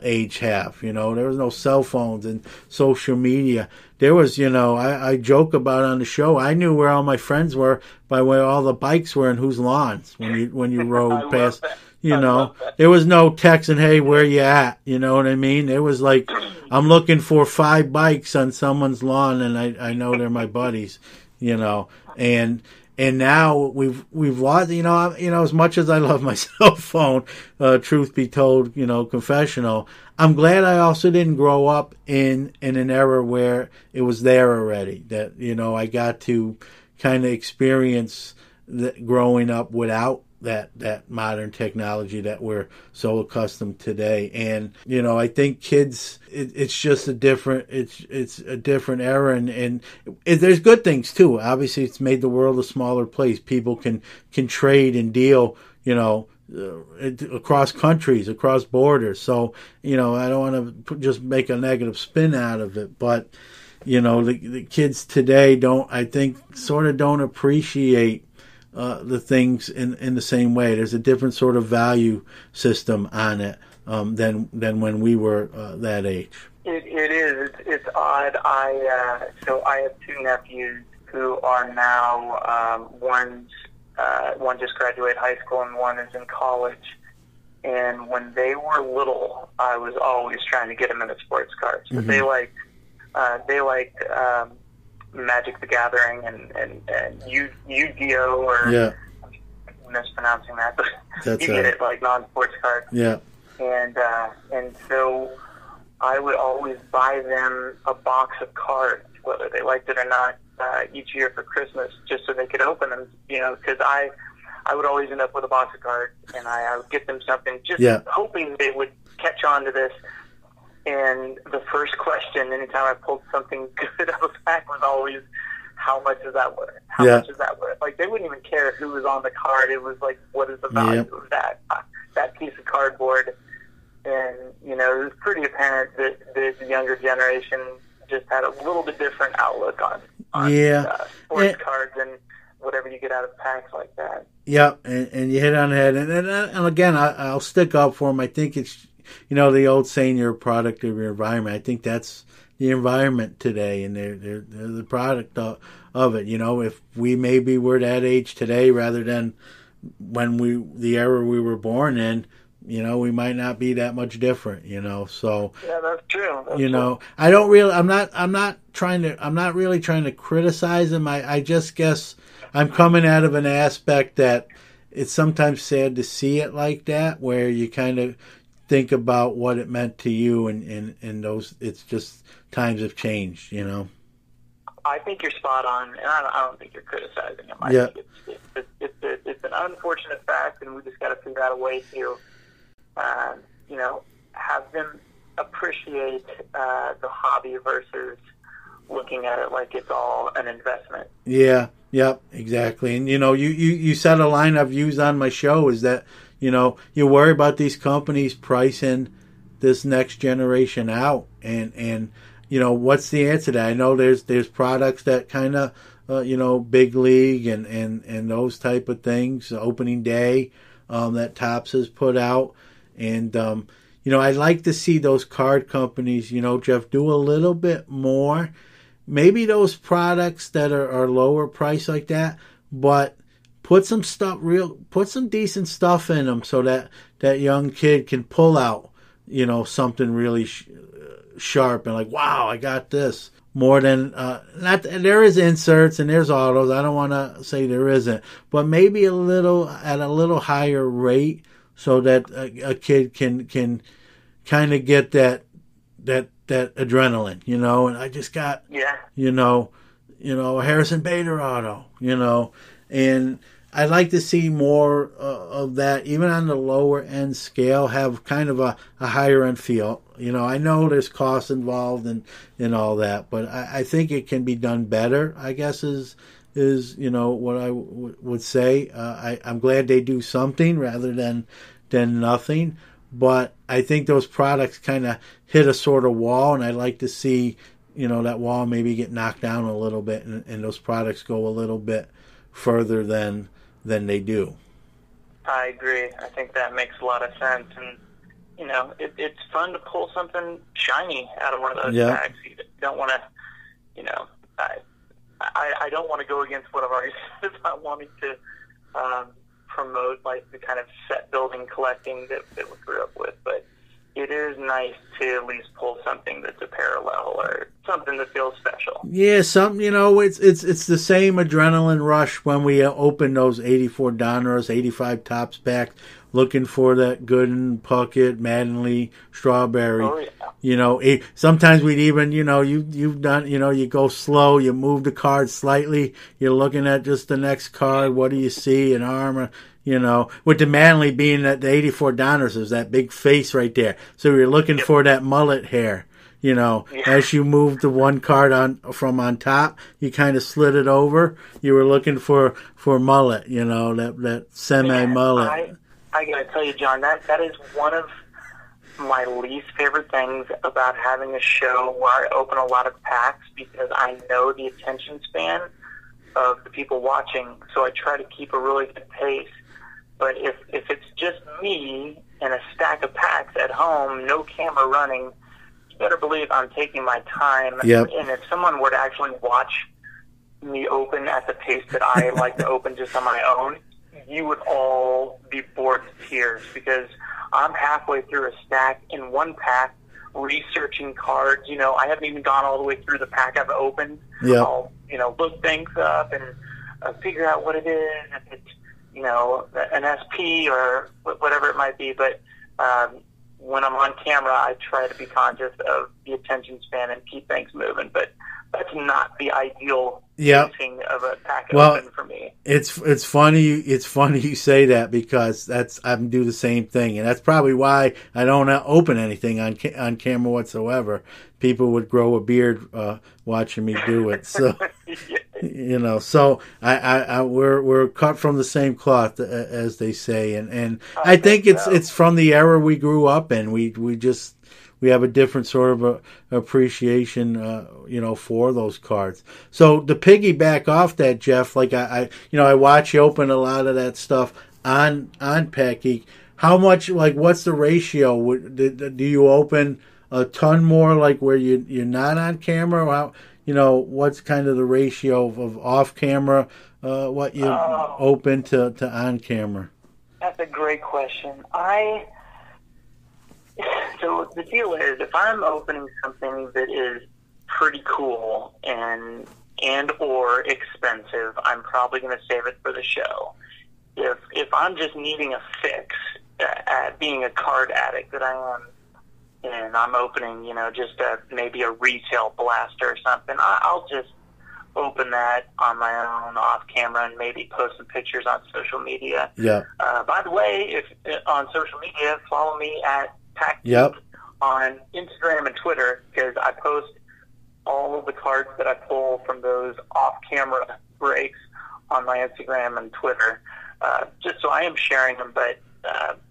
C: age have. There was no cell phones and social media. There was, I joke about on the show, I knew where all my friends were by where all the bikes were and whose lawns when you rode past. There was no texting, hey, where you at? You know what I mean? It was like, I'm looking for 5 bikes on someone's lawn, and I know they're my buddies, And now we've lost, as much as I love my cell phone, truth be told, confessional, I'm glad I also didn't grow up in an era where it was there already, that, I got to kind of experience growing up without that modern technology that we're so accustomed today. And I think kids, it's just a different era, and there's good things too. Obviously, it's made the world a smaller place. People can trade and deal across countries, across borders. So I don't want to just make a negative spin out of it, but the kids today don't appreciate the things in the same way. There's a different sort of value system on it than when we were that age.
F: It is. It's odd. So I have 2 nephews who are now one just graduated high school and one is in college. And when they were little, I was always trying to get them into sports cars. But they liked Magic the Gathering and Yu-Gi-Oh! Or I'm mispronouncing that, but you get it, like non-sports cards.
C: Yeah.
F: And so I would always buy them a box of cards, whether they liked it or not, each year for Christmas, just so they could open them, because I would always end up with a box of cards, and I would get them something just hoping they would catch on to this. And the first question, anytime I pulled something good out of the pack, was always, how much is that worth? How much is that worth? Like, they wouldn't even care who was on the card. It was like, what is the value of that piece of cardboard? And, it was pretty apparent that the younger generation just had a little bit different outlook on sports cards and whatever you get out of packs like that.
C: Yeah, and you hit on the head. And again, I'll stick up for them. I think it's, the old saying, you're a product of your environment. I think that's the environment today, and they're the product of it. If we maybe were that age today rather than the era we were born in, we might not be that much different, so.
F: Yeah, that's true. True.
C: I'm not really trying to criticize them. I just guess I'm coming out of an aspect that it's sometimes sad to see it like that, where you kind of think about what it meant to you, and those, it's just, times have changed, I
F: think you're spot on, and I don't think you're criticizing him. I think it's an unfortunate fact, and we just got to figure out a way to, have them appreciate the hobby versus looking at it like it's all an investment.
C: Yeah, yep, exactly. And, you said a line I've used on my show is that, you worry about these companies pricing this next generation out. And what's the answer to that? I know there's products that kind of, Big League and those type of things, opening day that Topps has put out. And, I'd like to see those card companies, Jeff, do a little bit more. Maybe those products that are lower price like that, but put some decent stuff in them so that young kid can pull out, something really sharp and like, wow, I got this. More than there is inserts and there's autos. I don't want to say there isn't, but maybe at a little higher rate so that a kid can kind of get that adrenaline, and I just got, a Harrison Bader auto, and I'd like to see more of that, even on the lower end scale, have kind of a higher end feel. I know there's costs involved and all that, but I think it can be done better, I guess is what I would say. I'm glad they do something rather than nothing. But I think those products kind of hit a sort of wall, and I'd like to see, that wall maybe get knocked down a little bit, and those products go a little bit further than they do.
F: I agree. I think that makes a lot of sense, and it's fun to pull something shiny out of one of those packs. You don't want to, I don't want to go against what I've already said about wanting to promote like the kind of set building collecting that we grew up with, but it is nice to at least pull something that's a parallel or something that feels special. Yeah,
C: it's the same adrenaline rush when we open those 84 Donruss, 85 Topps packs, looking for that Gooden, Puckett, Mattingly, Strawberry.
F: Oh, yeah.
C: Sometimes we'd even, you've done, you go slow, you move the card slightly, you're looking at just the next card, what do you see, an arm, with the Mattingly being that the 84 Donruss is that big face right there. So you're looking for that mullet hair, as you moved the one card from on top, you kind of slid it over, you were looking for mullet, that semi-mullet.
F: I gotta tell you, John, that is one of my least favorite things about having a show where I open a lot of packs, because I know the attention span of the people watching, so I try to keep a really good pace. But if it's just me and a stack of packs at home, no camera running, you better believe I'm taking my time.
C: Yep.
F: And if someone were to actually watch me open at the pace that I like to open just on my own, you would all be bored to tears, because I'm halfway through a stack in one pack researching cards. I haven't even gone all the way through the pack I've opened.
C: Yep.
F: I'll, look things up and figure out what it is, if it's, an SP or whatever it might be. But when I'm on camera, I try to be conscious of the attention span and keep things moving. But that's not the ideal pacing of a pack open for me.
C: It's funny. It's funny you say that, because I do the same thing, and that's probably why I don't open anything on camera whatsoever. People would grow a beard watching me do it. So so we're cut from the same cloth, as they say, and I think it's from the era we grew up in. We have a different sort of appreciation, for those cards. So to piggyback off that, Jeff, like I watch you open a lot of that stuff on Pack Geek. How much, like, what's the ratio? Do you open a ton more, like where you're not on camera? How, what's kind of the ratio of off camera, what you open to on camera?
F: That's a great question. So the deal is, if I'm opening something that is pretty cool and or expensive, I'm probably going to save it for the show. If I'm just needing a fix, at being a card addict that I am, and I'm opening, just maybe a retail blaster or something, I'll just open that on my own off camera and maybe post some pictures on social media.
C: Yeah.
F: By the way, if on social media, follow me at Pack Geek on Instagram and Twitter, because I post all of the cards that I pull from those off-camera breaks on my Instagram and Twitter. Just so I am sharing them, but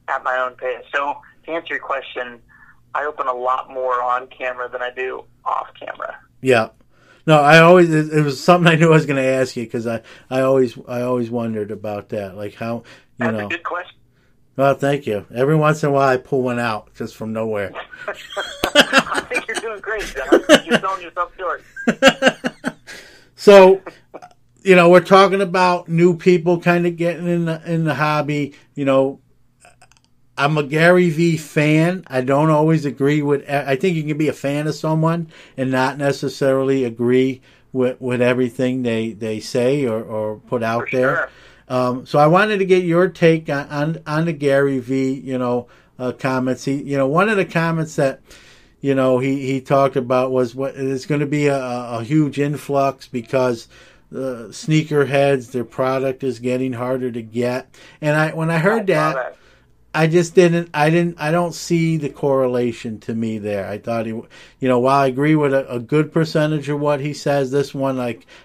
F: at my own pace. So to answer your question, I open a lot more on camera than I do off camera.
C: Yeah. No, it was something I knew I was going to ask you, because I always wondered about that, like how,
F: That's a good question.
C: Well, thank you. Every once in a while I pull one out just from nowhere.
F: I think you're doing great, John. You're selling yourself short.
C: So, we're talking about new people kind of getting in the hobby. I'm a Gary Vee fan. I don't always agree with. I think you can be a fan of someone and not necessarily agree with everything they say or put out there.
F: Sure.
C: So I wanted to get your take on the Gary Vee, comments. He, one of the comments that, he talked about was it's going to be a huge influx because sneakerheads, their product is getting harder to get. And when I heard that, I don't see the correlation to me there. I thought while I agree with a good percentage of what he says, this one,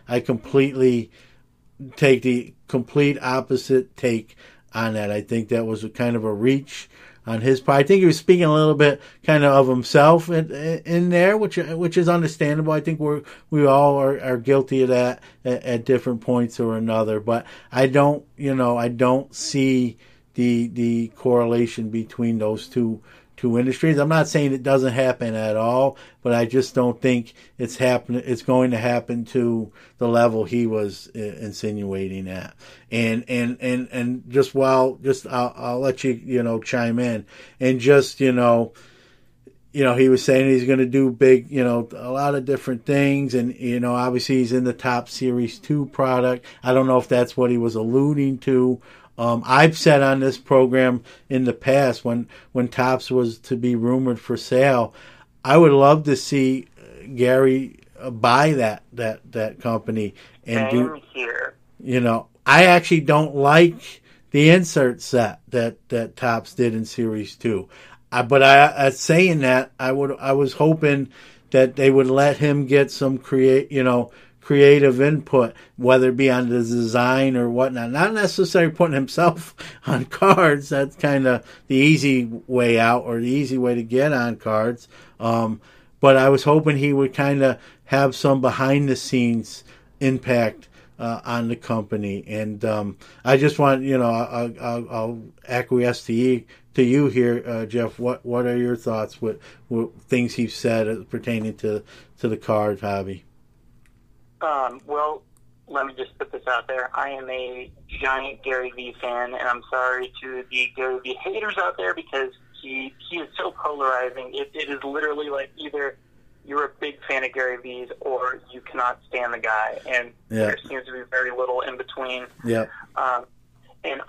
C: I completely take the complete opposite take on that. I think that was a kind of a reach on his part. I think he was speaking a little bit kind of himself in there, which is understandable. I think we all are guilty of that at different points or another. But I don't see the correlation between those two industries. I'm not saying it doesn't happen at all, but I just don't think it's going to happen to the level he was insinuating at. And just I'll let you chime in, and just he was saying he's going to do big, a lot of different things, and obviously he's in the Top Series 2 product. I don't know if that's what he was alluding to. I've said on this program in the past, when Topps was to be rumored for sale, I would love to see Gary buy that company and
F: Same here.
C: I actually don't like the insert set that Topps did in Series 2. But saying that, I was hoping that they would let him get some creative input, whether it be on the design or whatnot. Not necessarily putting himself on cards. That's kind of the easy way out, or the easy way to get on cards. But I was hoping he would kind of have some behind the scenes impact on the company. And I just want, I'll acquiesce to you here, Jeff. What are your thoughts with things he's said pertaining to the card hobby?
F: Well, let me just put this out there. I am a giant Gary Vee fan, and I'm sorry to the Gary Vee haters out there, because he is so polarizing. It is literally like either you're a big fan of Gary Vee's or you cannot stand the guy, and there seems to be very little in between. Yeah. And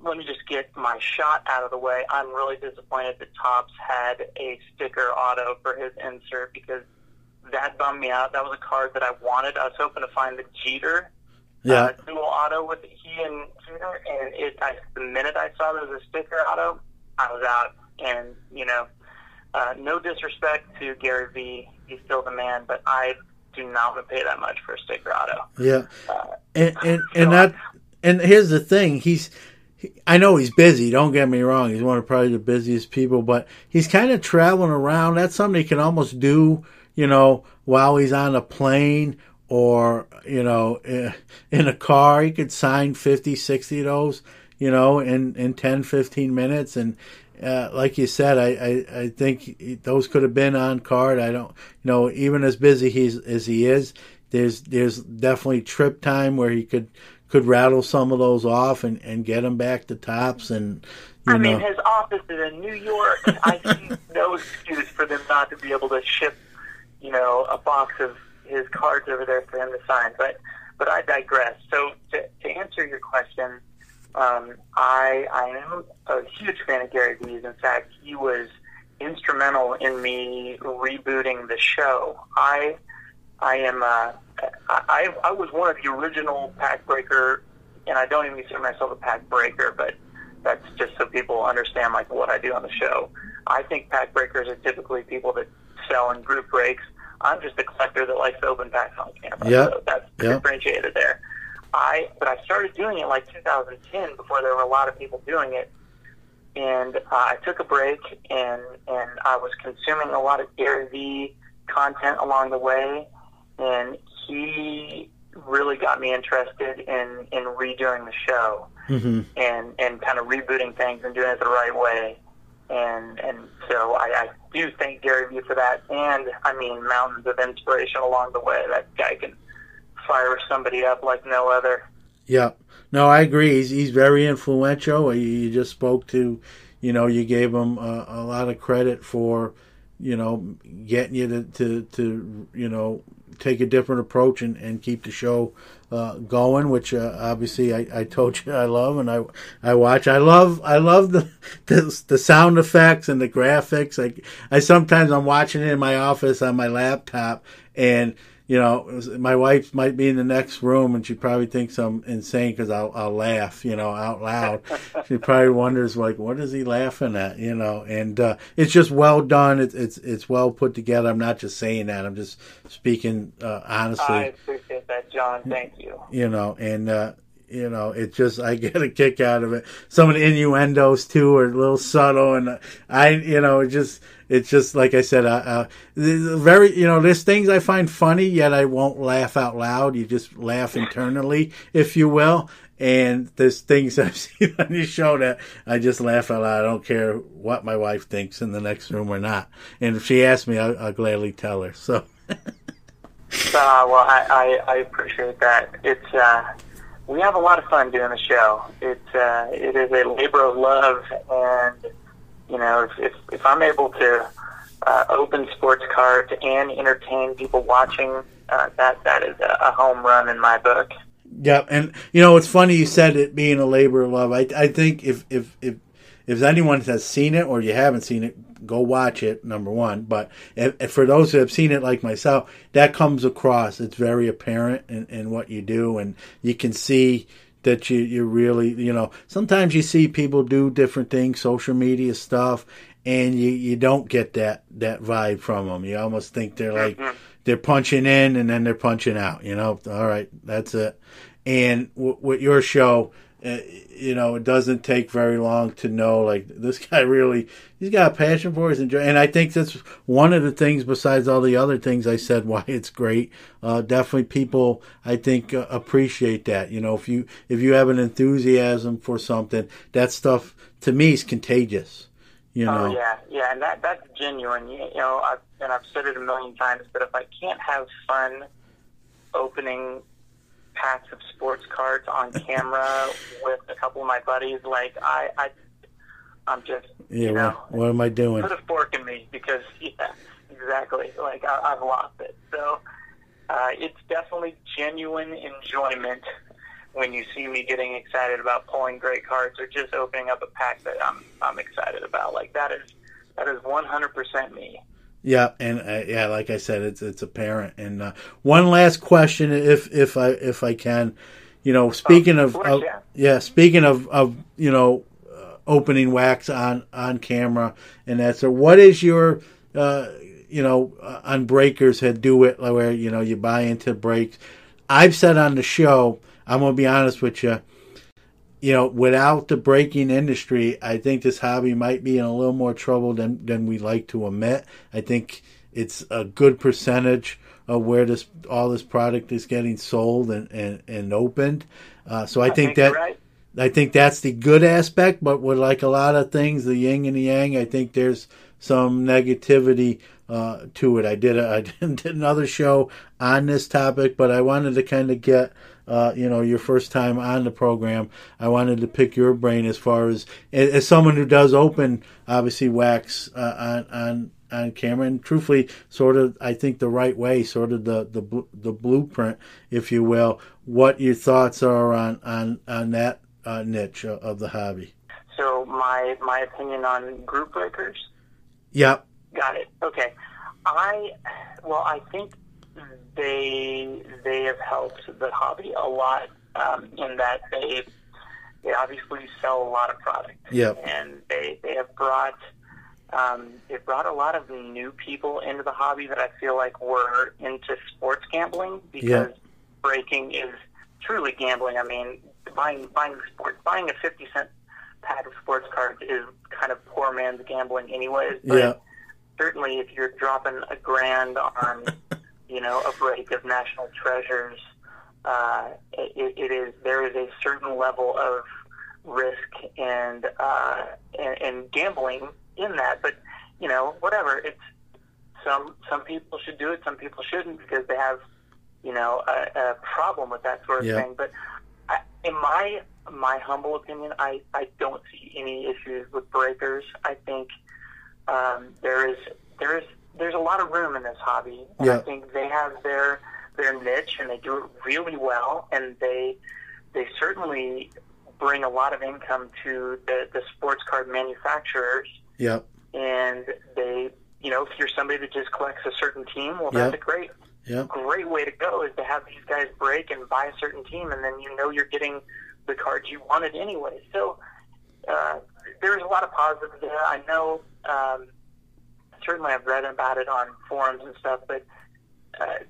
F: let me just get my shot out of the way. I'm really disappointed that Topps had a sticker auto for his insert, because that bummed me out. That was a card that I wanted. I was hoping to find the Jeter dual auto with he and Jeter, and the minute I saw there was a sticker auto, I was out. And no disrespect to Gary Vee, he's still the man, but I do not want to pay that much for a sticker auto.
C: Yeah, and here's the thing: I know he's busy. Don't get me wrong; he's one of probably the busiest people, but he's kind of traveling around. That's something he can almost do, while he's on a plane or, in a car. He could sign 50, 60 of those, in 10, 15 minutes. And like you said, I think those could have been on card. I don't, even as busy as he is, there's definitely trip time where he could rattle some of those off and get them back to Topps. And
F: I mean, his office is in New York. I see no excuse for them not to be able to ship a box of his cards over there for him to sign. But I digress. So to answer your question, I am a huge fan of Gary Vee's. In fact, he was instrumental in me rebooting the show. I am I was one of the original pack breaker, and I don't even consider myself a pack breaker, but that's just so people understand like what I do on the show. I think pack breakers are typically people that sell in group breaks. I'm just a collector that likes to open packs on camera.
C: Yep.
F: So that's differentiated there. But I started doing it like 2010 before there were a lot of people doing it. And I took a break, and I was consuming a lot of Gary V content along the way, and he really got me interested in redoing the show and kind of rebooting things and doing it the right way. And so I do thank Gary Vee for that, and I mean mountains of inspiration along the way. That guy can fire somebody up like no other.
C: Yeah, no, I agree. He's very influential. You just spoke to, you gave him a lot of credit for, getting you to take a different approach and keep the show going, which obviously I told you I love, and I watch. I love the sound effects and the graphics. I sometimes I'm watching it in my office on my laptop, and my wife might be in the next room, and she probably thinks I'm insane because I'll laugh, out loud. She probably wonders, like, what is he laughing at, And it's just well done. It's well put together. I'm not just saying that. I'm just speaking honestly. I
F: appreciate that, John. Thank you.
C: It's just, I get a kick out of it. Some of the innuendos too are a little subtle, and it's just like I said, there's things I find funny, yet I won't laugh out loud. You just laugh internally, if you will. And there's things I've seen on your show that I just laugh out loud. I don't care what my wife thinks in the next room or not. And if she asks me, I'll gladly tell her. So.
F: Well, I appreciate that. It's we have a lot of fun doing the show. It is a labor of love, and if I'm able to open sports cards and entertain people watching, that is a home run in my book.
C: Yeah, and it's funny you said it being a labor of love. I think if anyone has seen it or you haven't seen it, go watch it, number one. But if for those who have seen it like myself, that comes across. It's very apparent in what you do, and you can see that you really, sometimes you see people do different things, social media stuff, and you don't get that vibe from them. You almost think they're like, they're punching in and then they're punching out, all right, that's it. And with your show, it doesn't take very long to know, like, this guy really, he's got a passion for it. And I think that's one of the things, besides all the other things I said, why it's great. Definitely people, I think, appreciate that. If you have an enthusiasm for something, that stuff, to me, is contagious.
F: Oh, yeah, and that's genuine. I've said it a million times, but if I can't have fun opening packs of sports cards on camera with a couple of my buddies, like I'm just
C: what am I doing?
F: Put a fork in me, because exactly, like I've lost it. So it's definitely genuine enjoyment when you see me getting excited about pulling great cards or just opening up a pack that I'm excited about. Like that is 100% me.
C: Yeah, and like I said, it's apparent. And one last question, if I can, speaking speaking of opening wax on camera, and that. So, what is your on breakers had do it where you buy into breaks? I've said on the show, I'm gonna be honest with you. Without the breaking industry, I think this hobby might be in a little more trouble than we like to admit. I think it's a good percentage of where all this product is getting sold and opened. So I think that
F: right.
C: I think that's the good aspect. But with like a lot of things, the yin and the yang, I think there's some negativity to it. I did another show on this topic, but I wanted to kind of get. Your first time on the program, I wanted to pick your brain as far as someone who does open, obviously, wax on camera, and truthfully, sort of, I think the right way, sort of the blueprint, if you will. What your thoughts are on that niche of the hobby?
F: So my opinion on group breakers.
C: Yep.
F: Got it. Okay. I think they have helped the hobby a lot in that they obviously sell a lot of product.
C: Yep.
F: And they have brought a lot of new people into the hobby that I feel like were into sports gambling, because breaking is truly gambling. I mean, buying a 50-cent pack of sports cards is kind of poor man's gambling anyways. But certainly if you're dropping $1,000 on, a break of National Treasures, there is a certain level of risk and gambling in that. But whatever. It's some people should do it, some people shouldn't, because they have a problem with that sort of thing. But in my humble opinion, I don't see any issues with breakers. I think there's a lot of room in this hobby, and I think they have their niche, and they do it really well, and they certainly bring a lot of income to the sports card manufacturers.
C: Yep.
F: And they, if you're somebody that just collects a certain team, well, that's a great way to go, is to have these guys break and buy a certain team, and then you're getting the cards you wanted anyway. So there's a lot of positives there. I know, certainly I've read about it on forums and stuff, but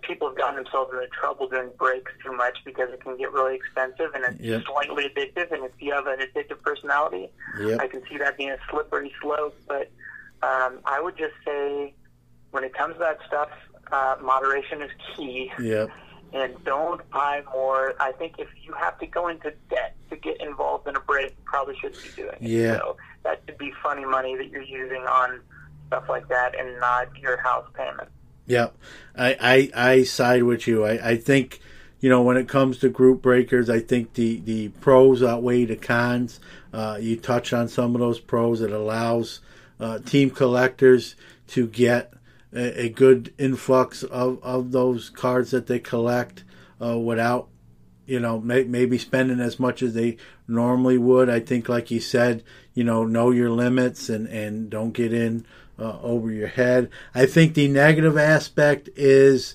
F: people have gotten themselves into trouble doing breaks too much because it can get really expensive, and it's slightly addictive. And if you have an addictive personality, I can see that being a slippery slope. But I would just say, when it comes to that stuff, moderation is key.
C: Yep.
F: And don't buy more. I think if you have to go into debt to get involved in a break, you probably shouldn't be doing it.
C: Yeah.
F: So that should be funny money that you're using on stuff like that, and not your house payment.
C: Yep. I side with you. I think, when it comes to group breakers, I think the pros outweigh the cons. You touch on some of those pros. It allows team collectors to get a good influx of those cards that they collect without, maybe spending as much as they normally would. I think, like you said, know your limits and don't get in over your head. I think the negative aspect is,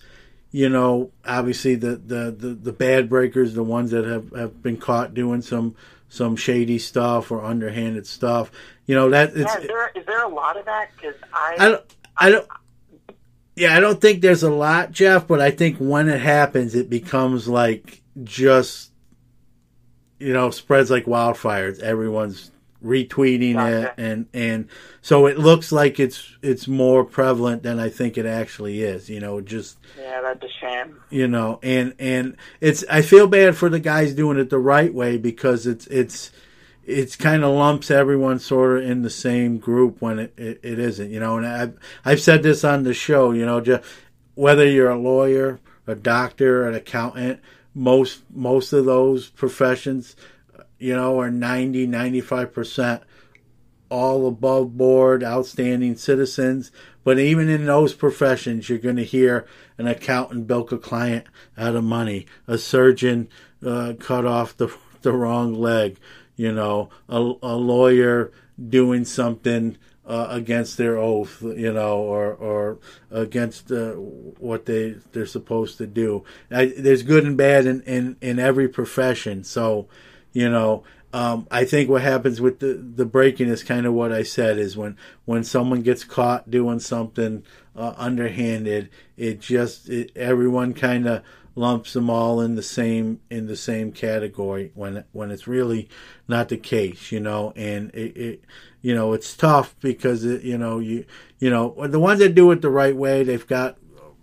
C: obviously the bad breakers, the ones that have been caught doing some shady stuff or underhanded stuff. Is there a lot of that? Because I don't think there's a lot, Jeff, but I think when it happens, it becomes like just, spreads like wildfires. Everyone's retweeting it, and so it looks like it's more prevalent than I think it actually is. That's a shame. And I feel bad for the guys doing it the right way, because it's kind of lumps everyone sort of in the same group when it isn't, and I've said this on the show, just whether you're a lawyer, a doctor, an accountant, most of those professions, are 90-95% all above board, outstanding citizens. But even in those professions, you're going to hear an accountant bilk a client out of money, a surgeon cut off the wrong leg, a lawyer doing something against their oath, or against what they're supposed to do. There's good and bad in every profession. So, I think what happens with the breaking is kind of what I said, is when someone gets caught doing something underhanded, everyone kind of lumps them all in the same category when it's really not the case, and it's tough because the ones that do it the right way, they've got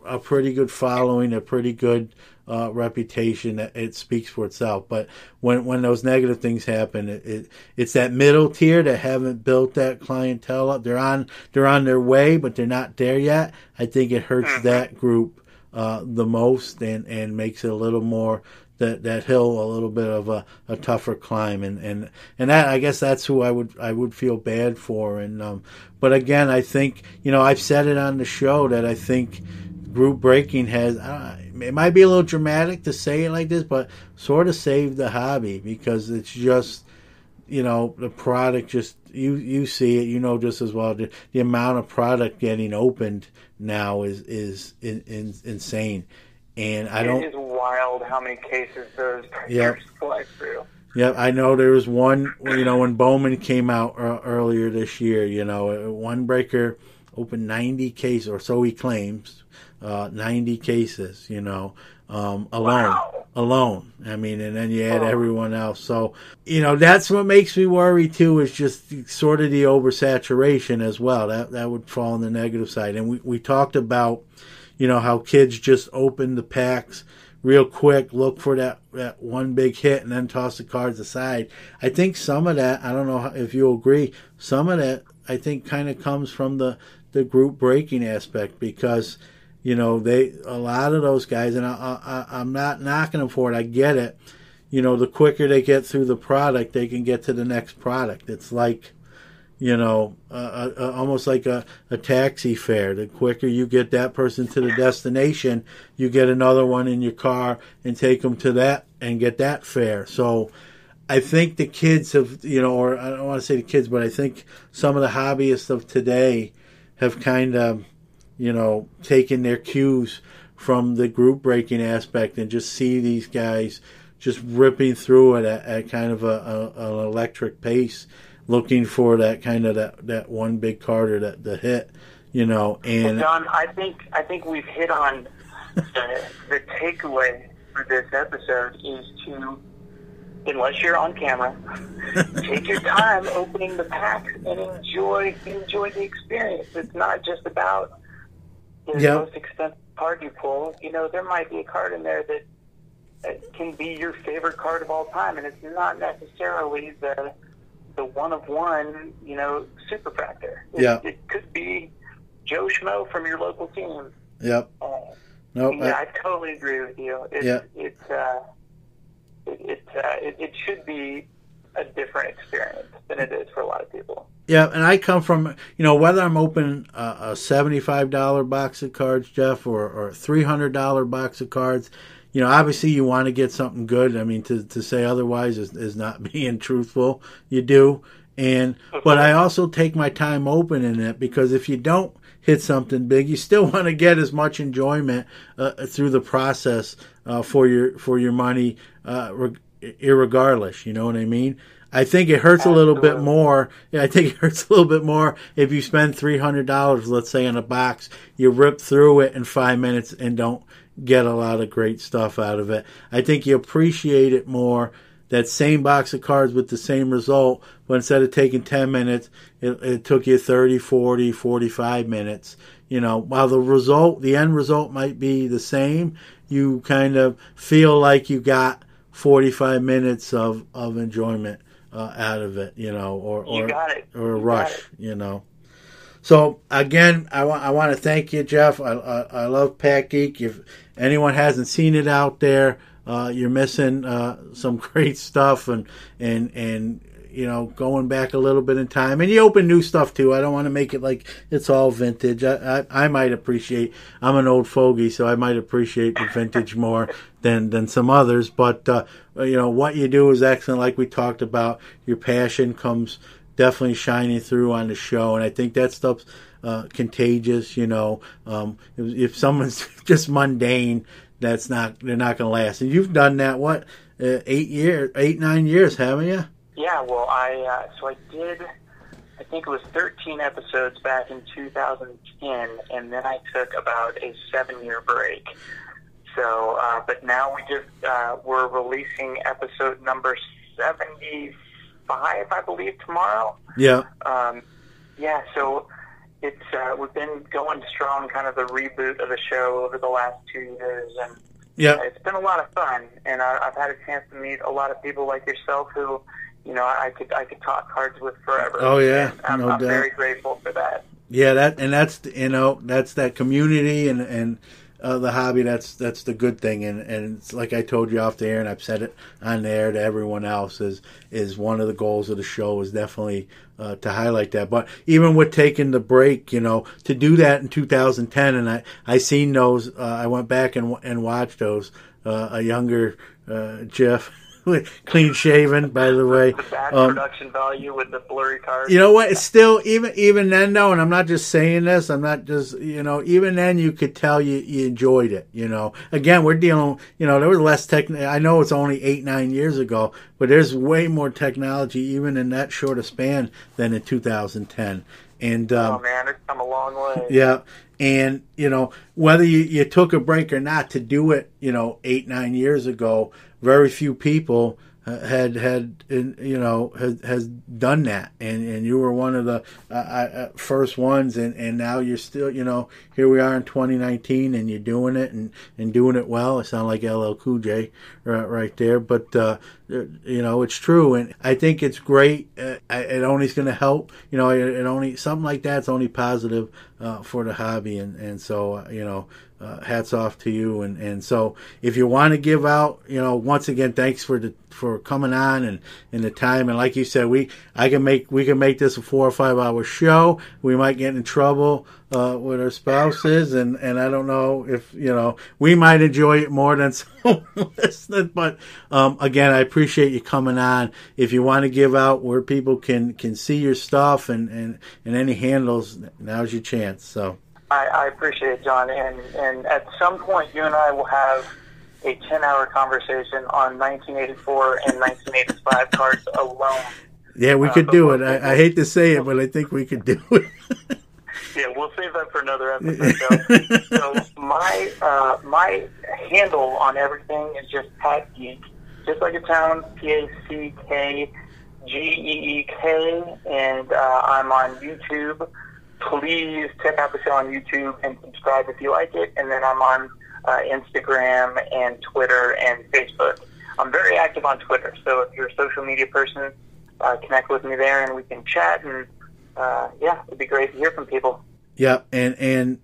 C: a pretty good following, a pretty good reputation. It speaks for itself. But when those negative things happen, it's that middle tier that haven't built that clientele up. They're on their way, but they're not there yet. I think it hurts that group the most, and makes it a little more that hill a little bit of a tougher climb, and that, I guess that's who I would feel bad for. And but again, I think I've said it on the show that I think group breaking has, it might be a little dramatic to say it like this, but sort of saved the hobby, because it's just the product just, you see it, just as well. The amount of product getting opened now is insane. And
F: it is wild how many cases those breakers fly through.
C: Yeah, I know there was one, when Bowman came out earlier this year, one breaker opened 90 cases, or so he claims, 90 cases, alone.
F: Wow.
C: Alone. I mean, and then you add everyone else. So, that's what makes me worry too, is just sort of the oversaturation as well. That would fall on the negative side. And we talked about, how kids just open the packs real quick, look for that one big hit, and then toss the cards aside. I think some of that, I don't know if you'll agree, some of that I think kind of comes from the group breaking aspect, because a lot of those guys, and I'm not knocking them for it, I get it. The quicker they get through the product, they can get to the next product. It's like, almost like a taxi fare. The quicker you get that person to the destination, you get another one in your car and take them to that and get that fare. So I think the kids have, or I don't want to say the kids, but I think some of the hobbyists of today have kind of, taken their cues from the group breaking aspect and just see these guys just ripping through it at kind of an electric pace, looking for that kind of that one big card or the hit, and
F: well, John, I think we've hit on the takeaway for this episode is to, unless you're on camera, take your time opening the packs and enjoy the experience. It's not just about the most expensive card you pull. There might be a card in there that can be your favorite card of all time, and it's not necessarily the one of one, superfractor. It could be Joe Schmo from your local team.
C: Yep.
F: I totally agree with you. It should be a different experience than it is for a lot of people.
C: Yeah, and I come from, whether I'm opening a $75 box of cards, Jeff, or a $300 box of cards, obviously you want to get something good. I mean, to say otherwise is not being truthful. You do. But I also take my time opening it, because if you don't hit something big, you still want to get as much enjoyment through the process for your money, irregardless. You know what I mean? I think it hurts a little bit more. Yeah, I think it hurts a little bit more if you spend $300, let's say, on a box. You rip through it in 5 minutes and don't get a lot of great stuff out of it. I think you appreciate it more, that same box of cards with the same result, but instead of taking 10 minutes, it took you 30, 40, 45 minutes. While the end result might be the same, you kind of feel like you got 45 minutes of enjoyment out of it, or a rush, So again, I want to thank you, Jeff. I love Pack Geek. If anyone hasn't seen it out there, you're missing some great stuff, and going back a little bit in time. And you open new stuff too. I don't want to make it like it's all vintage. I might appreciate, I'm an old fogey, so I might appreciate the vintage more than some others. But what you do is excellent. Like we talked about, your passion comes definitely shining through on the show, and I think that stuff's contagious. If someone's just mundane, they're not going to last. And you've done that 9 years, haven't you?
F: Yeah, well, I did, I think it was 13 episodes back in 2010, and then I took about a 7-year break. So, but now we're releasing episode number 75, I believe, tomorrow.
C: Yeah.
F: So it's we've been going strong, kind of the reboot of the show over the last 2 years, and it's been a lot of fun. And I've had a chance to meet a lot of people like yourself who, I could talk cards with forever.
C: Oh yeah,
F: I'm very grateful for that.
C: Yeah, that's that community and the hobby. That's the good thing, and it's like I told you off the air, and I've said it on the air to everyone else, is one of the goals of the show is definitely to highlight that. But even with taking the break, to do that in 2010, and I seen those. I went back and watched those. A younger Jeff clean shaven, by the way.
F: The bad production value with the blurry cars.
C: You know what? It's still even then though, and I'm not just saying this. I'm not just even then you could tell you enjoyed it. Again, we're dealing. There was less I know it's only 8-9 years ago, but there's way more technology even in that short a span than in 2010. And
F: oh man, it's come a long way.
C: Yeah. And, whether you took a break or not to do it, 8-9 years ago, very few people has done that. And you were one of the first ones. And now you're still, here we are in 2019 and you're doing it and doing it well. It sounds like LL Cool J right there. But, it's true. And I think it's great. It only is going to help. It only, something like that's only positive for the hobby. And so, hats off to you. And so if you want to give out, once again, thanks for coming on and the time. And like you said, we can make this a 4 or 5 hour show. We might get in trouble with our spouses, and I don't know if we might enjoy it more than someone listening. But again, I appreciate you coming on. If you want to give out where people can see your stuff and any handles, now's your chance. So
F: I appreciate it, John. And at some point, you and I will have a 10-hour conversation on 1984 and 1985 cards alone.
C: Yeah, we could do it. I hate to say it, but I think we could do it.
F: Yeah, we'll save that for another episode. So my handle on everything is just Pat Geek, just like it sounds, PACKGEEK, and I'm on YouTube. Please check out the show on YouTube and subscribe if you like it. And then I'm on Instagram and Twitter and Facebook. I'm very active on Twitter, so if you're a social media person, connect with me there and we can chat. And it'd be great to hear from people.
C: Yeah, and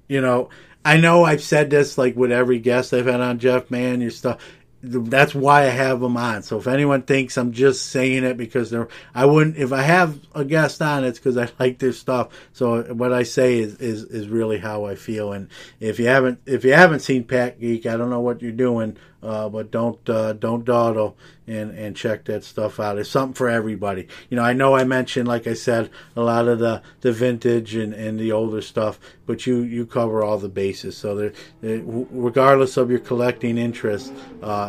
C: I know I've said this like with every guest I've had on, Jeff, man, your stuff. That's why I have them on. So if anyone thinks I'm just saying it because I wouldn't. If I have a guest on, it's because I like their stuff. So what I say is really how I feel. And if you haven't seen Pat Geek, I don't know what you're doing, but don't dawdle and check that stuff out. It's something for everybody. I know I mentioned, like I said, a lot of the vintage and the older stuff, but you cover all the bases. So regardless of your collecting interest,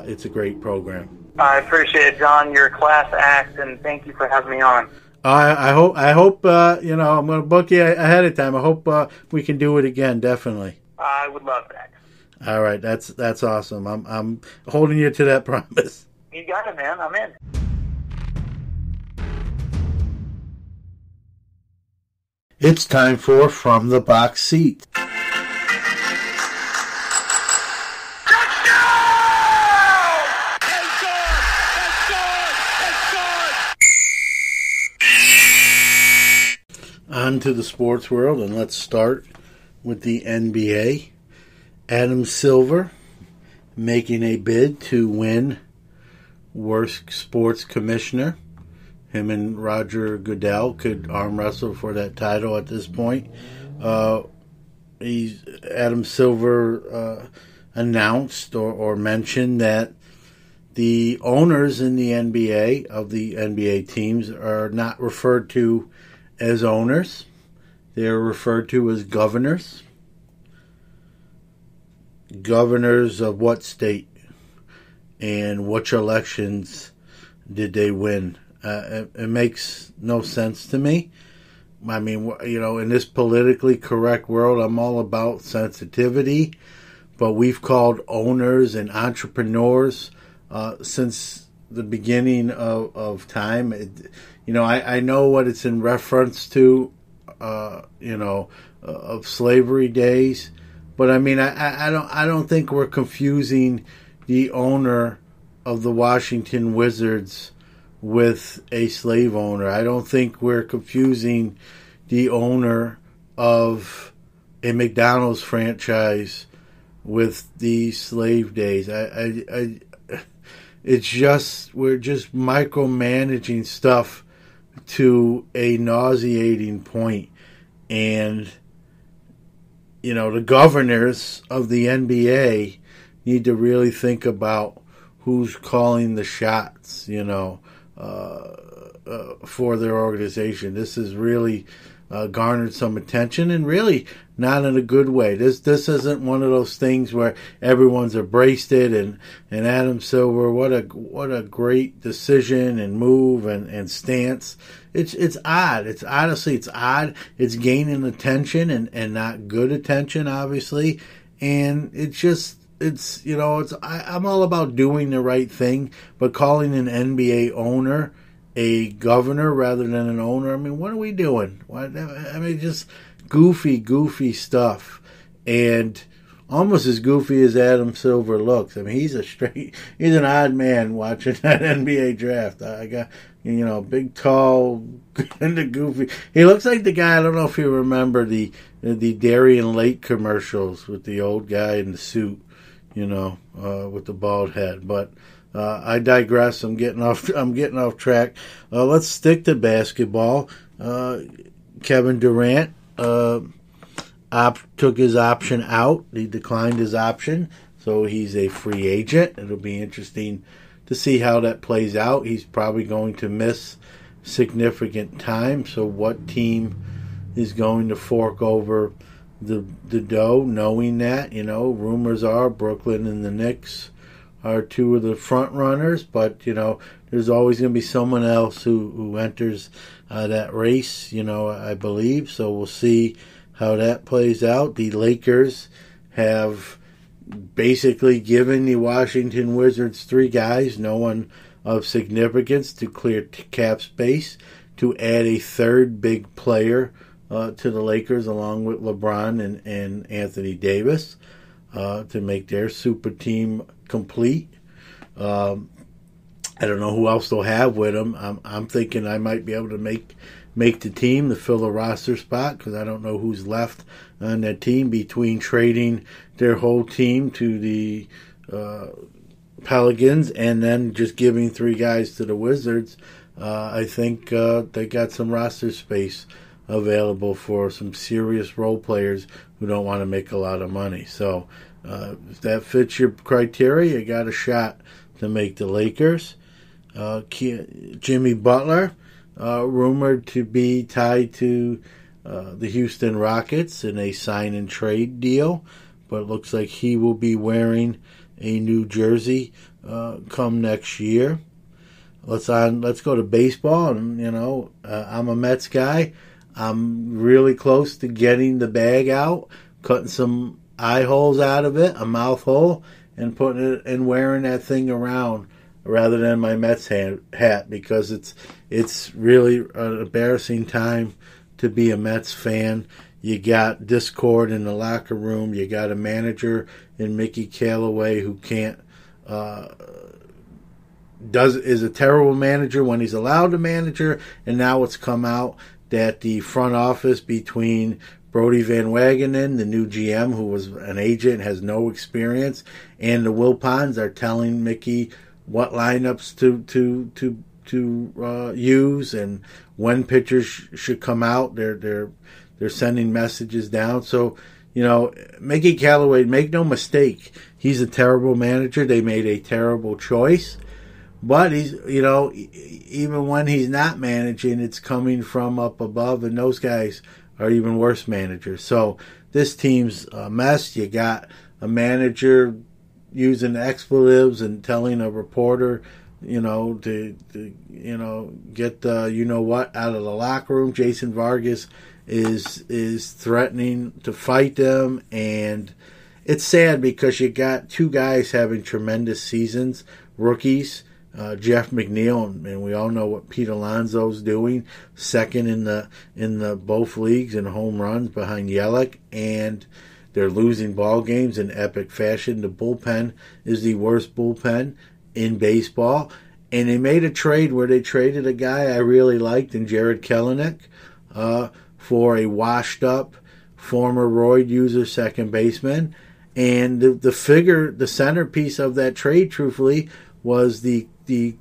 C: it's a great program.
F: I appreciate it, John. You're a class act, and thank you for having me on.
C: I hope I'm going to book you ahead of time. I hope we can do it again. Definitely.
F: I would love that.
C: All right, that's awesome. I'm holding you to that promise.
F: You got it, man. I'm in.
C: It's time for From the Box Seat. On to the sports world, and let's start with the NBA. Adam Silver making a bid to win Worst Sports Commissioner. Him and Roger Goodell could arm wrestle for that title at this point. Adam Silver announced or mentioned that the owners in the NBA of the NBA teams are not referred to as owners. They're referred to as governors. Governors of what state? And which elections did they win? It makes no sense to me. I mean, in this politically correct world, I'm all about sensitivity, but we've called owners and entrepreneurs since the beginning of time. I know what it's in reference to, of slavery days, but I mean, I don't think we're confusing the owner of the Washington Wizards with a slave owner. I don't think we're confusing the owner of a McDonald's franchise with the slave days. It's just, we're just micromanaging stuff to a nauseating point. And, the governors of the NBA need to really think about who's calling the shots, for their organization. This has really garnered some attention, and really not in a good way. This isn't one of those things where everyone's embraced it, and Adam Silver, what a great decision and move and stance. It's odd. It's odd. It's gaining attention and not good attention, obviously. And I'm all about doing the right thing, but calling an NBA owner a governor rather than an owner, I mean, what are we doing? Just goofy stuff. And almost as goofy as Adam Silver looks. I mean, he's an odd man watching that NBA draft. I got, big, tall, kind of goofy. He looks like the guy, I don't know if you remember the Darien Lake commercials with the old guy in the suit, with the bald head. But I digress. I'm getting off track. Let's stick to basketball. Kevin Durant took his option out. He declined his option, so he's a free agent. It'll be interesting to see how that plays out. He's probably going to miss significant time. So what team is going to fork over the dough, knowing that? Rumors are Brooklyn and the Knicks are two of the front runners, but there's always going to be someone else who enters that race, I believe. So we'll see how that plays out. The Lakers have basically given the Washington Wizards 3 guys, no one of significance, to clear cap space to add a third big player to the Lakers, along with LeBron and Anthony Davis, to make their super team complete. I don't know who else they'll have with them. I'm thinking I might be able to make the team to fill a roster spot, because I don't know who's left on that team between trading their whole team to the Pelicans and then just giving 3 guys to the Wizards. I think they got some roster space available for some serious role players who don't want to make a lot of money. So if that fits your criteria, you got a shot to make the Lakers. Jimmy Butler, rumored to be tied to the Houston Rockets in a sign and trade deal, but it looks like he will be wearing a new jersey come next year. Let's go to baseball. And I'm a Mets guy. I'm really close to getting the bag out, cutting some eye holes out of it, a mouth hole, and putting it and wearing that thing around rather than my Mets hat, because it's really an embarrassing time to be a Mets fan. You got discord in the locker room. You got a manager in Mickey Callaway who is a terrible manager when he's allowed to manager, and now it's come out that the front office between Brody Van Wagenen, the new GM, who was an agent, has no experience, and the Wilpons are telling Mickey what lineups to use and when pitchers should come out. They're sending messages down. So, Mickey Callaway, make no mistake, he's a terrible manager. They made a terrible choice. But he's, even when he's not managing, it's coming from up above, and those guys are even worse managers. So this team's a mess. You got a manager using expletives and telling a reporter, to get the out of the locker room. Jason Vargas is threatening to fight them, and it's sad because you got 2 guys having tremendous seasons, rookies. Jeff McNeil, and we all know what Pete Alonso's doing, second in the both leagues in home runs behind Yelich, and they're losing ball games in epic fashion. The bullpen is the worst bullpen in baseball, and they made a trade where they traded a guy I really liked in Jared Kelenic for a washed-up former roid user second baseman, and the centerpiece of that trade, truthfully, was the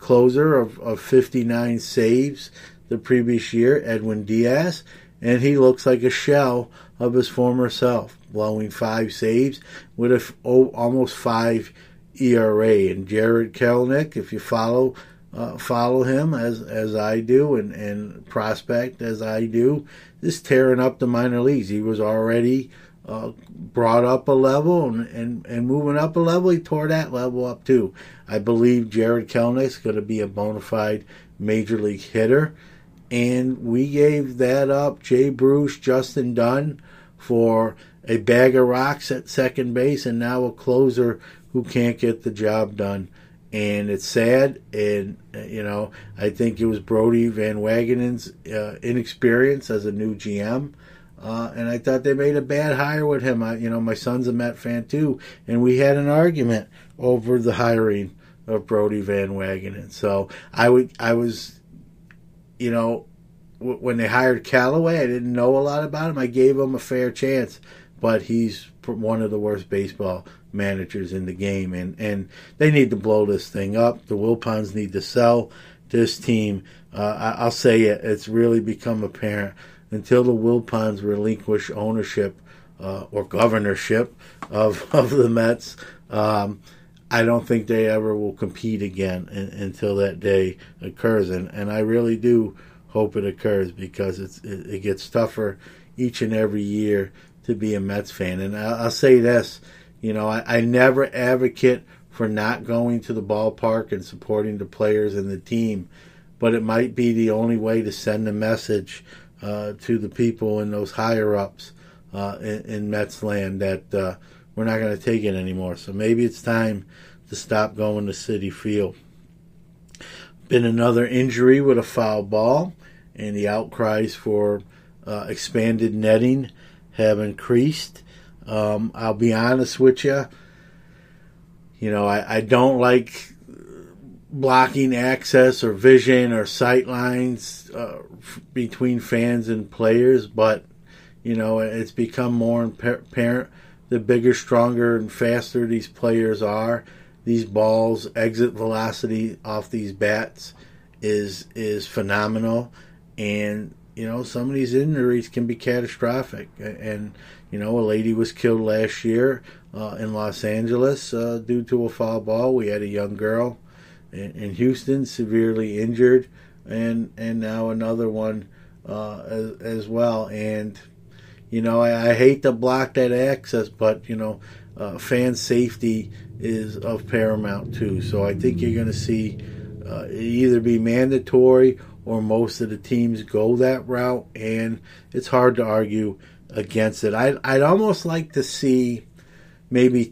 C: closer of 59 saves the previous year, Edwin Diaz, and he looks like a shell of his former self, blowing 5 saves with almost 5 ERA. And Jared Kelenic, if you follow him as I do and prospect as I do, is tearing up the minor leagues. He was already brought up a level and moving up a level. He tore that level up too. I believe Jared Kelenic is going to be a bona fide major league hitter. And we gave that up, Jay Bruce, Justin Dunn, for a bag of rocks at second base, and now a closer who can't get the job done. And it's sad, and, I think it was Brody Van Wagenen's inexperience as a new GM. And I thought they made a bad hire with him. My son's a Met fan too, and we had an argument over the hiring of Brody Van Wagenen. So I was, when they hired Callaway, I didn't know a lot about him. I gave him a fair chance, but he's one of the worst baseball managers in the game, and they need to blow this thing up. The Wilpons need to sell this team. I'll say it's really become apparent until the Wilpons relinquish ownership or governorship of the Mets. I don't think they ever will compete again until that day occurs, and I really do hope it occurs, because it gets tougher each and every year to be a Mets fan. And I'll say this, I never advocate for not going to the ballpark and supporting the players and the team, but it might be the only way to send a message to the people in those higher-ups in Mets land that we're not going to take it anymore. So maybe it's time to stop going to Citi Field. Been another injury with a foul ball, and the outcries for expanded netting have increased. I'll be honest with you. I don't like blocking access or vision or sight lines between fans and players, but it's become more apparent the bigger, stronger, and faster these players are. These balls' exit velocity off these bats is phenomenal, and some of these injuries can be catastrophic. And a lady was killed last year in Los Angeles due to a foul ball. We had a young girl in Houston severely injured, and now another one as well. And I hate to block that access, but fan safety is of paramount too. So I think you're going to see it either be mandatory or most of the teams go that route, and it's hard to argue against it. I'd almost like to see maybe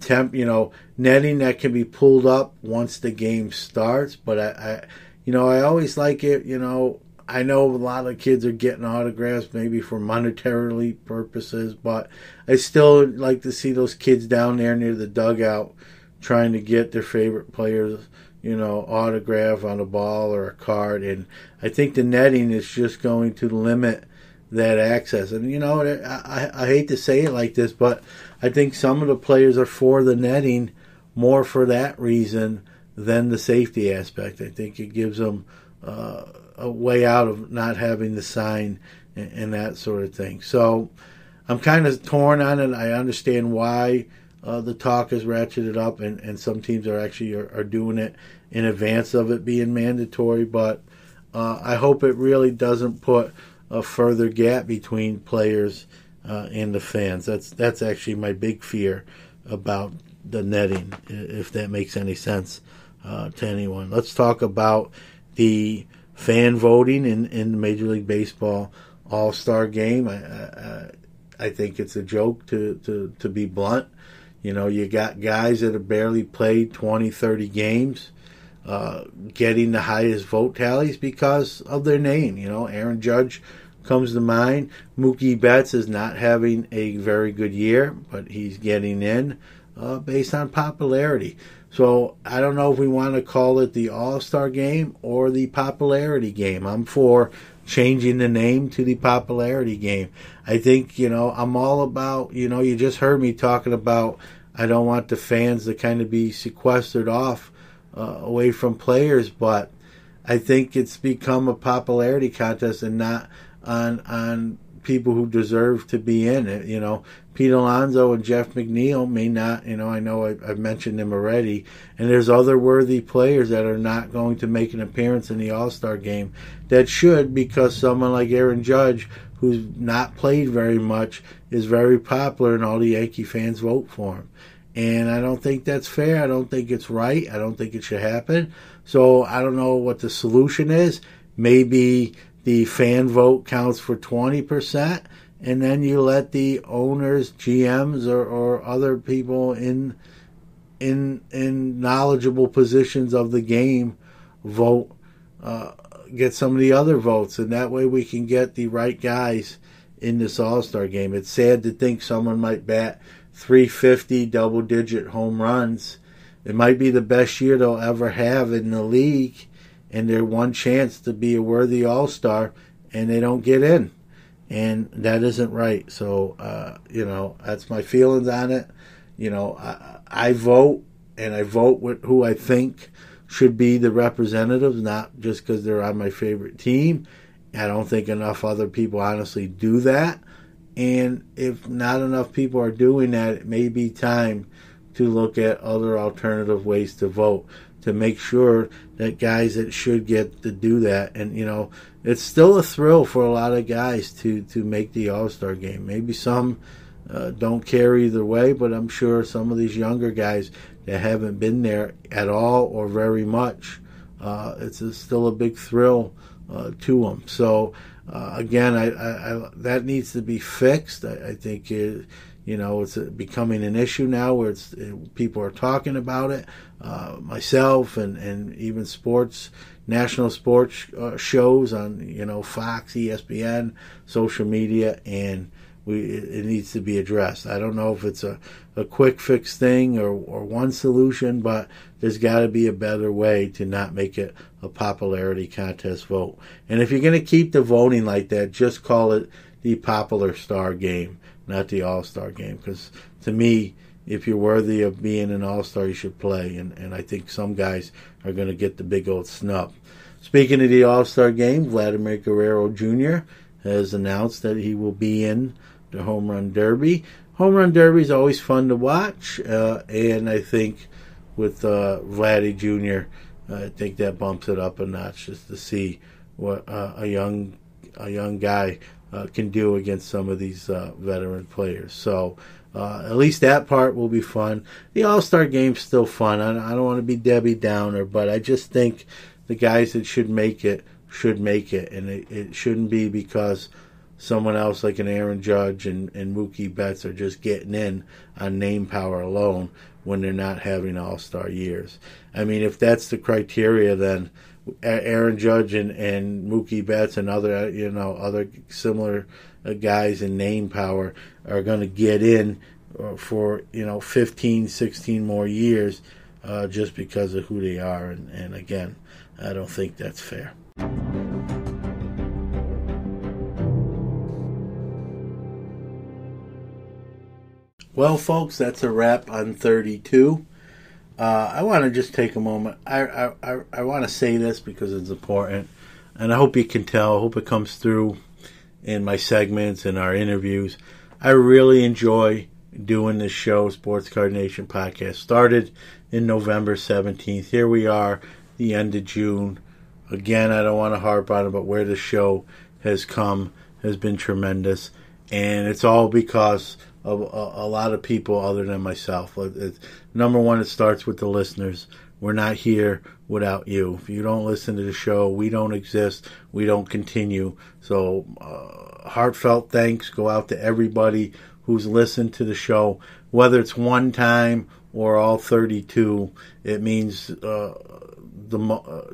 C: netting that can be pulled up once the game starts, but I always like it. I know a lot of kids are getting autographs maybe for monetarily purposes, but I still like to see those kids down there near the dugout trying to get their favorite players, autograph on a ball or a card. And I think the netting is just going to limit that access. And, I hate to say it like this, but I think some of the players are for the netting more for that reason than the safety aspect. I think it gives them a way out of not having the sign and that sort of thing. So I'm kind of torn on it. I understand why the talk is ratcheted up, and some teams are doing it in advance of it being mandatory, but I hope it really doesn't put a further gap between players and the fans. That's actually my big fear about the netting, if that makes any sense to anyone. Let's talk about the fan voting in Major League Baseball All-Star Game. I think it's a joke, to be blunt. You got guys that have barely played 20, 30 games getting the highest vote tallies because of their name. Aaron Judge comes to mind. Mookie Betts is not having a very good year, but he's getting in based on popularity. So I don't know if we want to call it the All-Star Game or the Popularity Game. I'm for changing the name to the Popularity Game. I think, I'm all about, you just heard me talking about I don't want the fans to kind of be sequestered off away from players, but I think it's become a popularity contest and not on people who deserve to be in it. Pete Alonso and Jeff McNeil may not, I know I've mentioned them already, and there's other worthy players that are not going to make an appearance in the All-Star game that should, because someone like Aaron Judge, who's not played very much, is very popular and all the Yankee fans vote for him. And I don't think that's fair. I don't think it's right. I don't think it should happen. So I don't know what the solution is. Maybe the fan vote counts for 20%, and then you let the owners, GMs, or other people in knowledgeable positions of the game vote, get some of the other votes, and that way we can get the right guys in this All-Star game. It's sad to think someone might bat 350 double-digit home runs. It might be the best year they'll ever have in the league, and their one chance to be a worthy All-Star, and they don't get in. And that isn't right. So, that's my feelings on it. I vote, and I vote with who I think should be the representatives, not just because they're on my favorite team. I don't think enough other people honestly do that. And if not enough people are doing that, it may be time to look at other alternative ways to vote, to make sure that guys that should get to do that. And, it's still a thrill for a lot of guys to make the All-Star game. Maybe some don't care either way, but I'm sure some of these younger guys that haven't been there at all or very much, it's still a big thrill to them. So, again, I that needs to be fixed. I think it's becoming an issue now where people are talking about it. Myself and even national sports shows on Fox, ESPN, social media, and it needs to be addressed. I don't know if it's a quick fix thing or one solution, but there's got to be a better way to not make it a popularity contest vote. And if you're going to keep the voting like that, just call it the Popular Star Game, not the All-Star Game. Because to me, if you're worthy of being an All-Star, you should play. And I think some guys are going to get the big old snub. Speaking of the All-Star Game, Vladimir Guerrero Jr. has announced that he will be in the Home Run Derby. Home Run Derby is always fun to watch, and I think with Vladdy Jr., I think that bumps it up a notch just to see what a young guy can do against some of these veteran players. So at least that part will be fun. The All-Star Game's still fun. I don't want to be Debbie Downer, but I just think the guys that should make it, and it shouldn't be because someone else like an Aaron Judge and Mookie Betts are just getting in on name power alone when they're not having all-star years. I mean, if that's the criteria, then Aaron Judge and Mookie Betts and other similar guys in name power are going to get in for 15, 16 more years just because of who they are. And again, I don't think that's fair. Well, folks, that's a wrap on 32. I want to just take a moment. I want to say this because it's important, and I hope you can tell. I hope it comes through in my segments and our interviews. I really enjoy doing this show, Sports Card Nation Podcast. Started in November 17th. Here we are, the end of June. Again, I don't want to harp on it, but where the show has come has been tremendous, and it's all because of a lot of people other than myself. Number one, it starts with the listeners. We're not here without you. If you don't listen to the show, we don't exist. We don't continue. So heartfelt thanks go out to everybody who's listened to the show. Whether it's one time or all 32, it means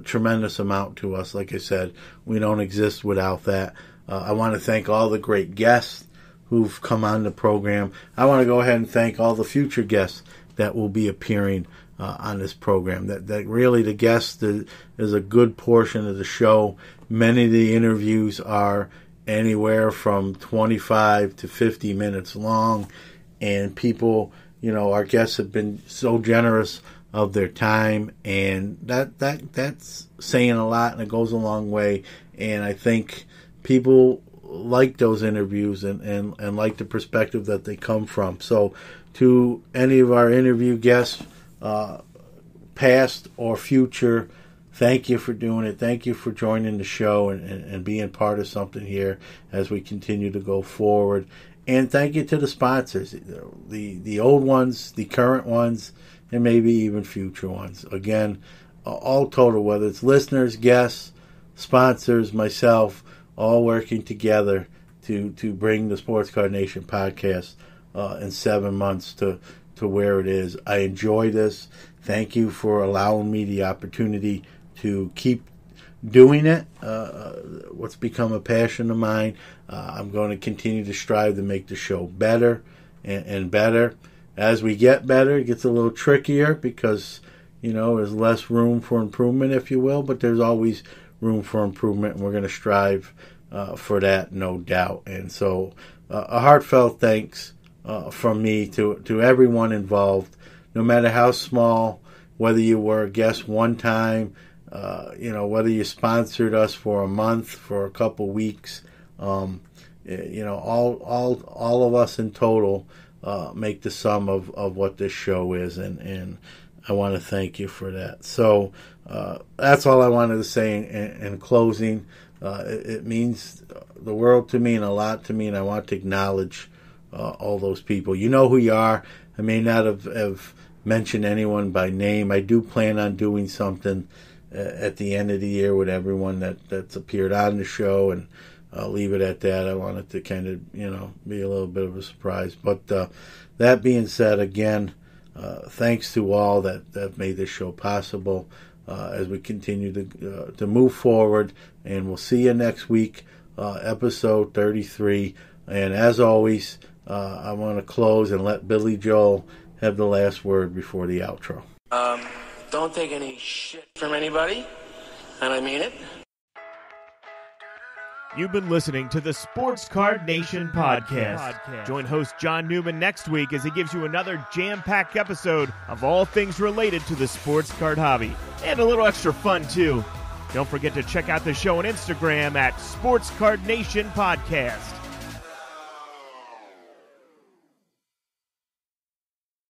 C: tremendous amount to us. Like I said, we don't exist without that. I want to thank all the great guests who've come on the program. I want to go ahead and thank all the future guests that will be appearing on this program. That really the guests is a good portion of the show. Many of the interviews are anywhere from 25 to 50 minutes long, and people, our guests have been so generous of their time, and that's saying a lot, and it goes a long way. And I think people like those interviews and like the perspective that they come from. So to any of our interview guests, past or future, thank you for doing it. Thank you for joining the show and being part of something here as we continue to go forward. And thank you to the sponsors, the old ones, the current ones, and maybe even future ones. Again, all total, whether it's listeners, guests, sponsors, myself, all working together to bring the Sports Card Nation podcast in 7 months to where it is. I enjoy this. Thank you for allowing me the opportunity to keep doing it. What's become a passion of mine. I'm going to continue to strive to make the show better and better. As we get better, it gets a little trickier because, there's less room for improvement, if you will, but there's always room for improvement, and we're going to strive for that, no doubt. And so a heartfelt thanks from me to everyone involved, no matter how small, whether you were a guest one time, whether you sponsored us for a month, for a couple weeks, all of us in total make the sum of what this show is, and I want to thank you for that. So that's all I wanted to say in closing. It means the world to me and a lot to me, and I want to acknowledge all those people. You know who you are. I may not have mentioned anyone by name. I do plan on doing something at the end of the year with everyone that's appeared on the show, and I'll leave it at that. I want it to kind of, be a little bit of a surprise. But that being said, again, thanks to all that made this show possible as we continue to move forward. And we'll see you next week, episode 33. And as always, I want to close and let Billy Joel have the last word before the outro.
G: Don't take any shit from anybody, and I mean it.
A: You've been listening to the Sports Card Nation podcast. Join host John Newman next week as he gives you another jam-packed episode of all things related to the sports card hobby. And a little extra fun, too. Don't forget to check out the show on Instagram at Sports Card Nation Podcast.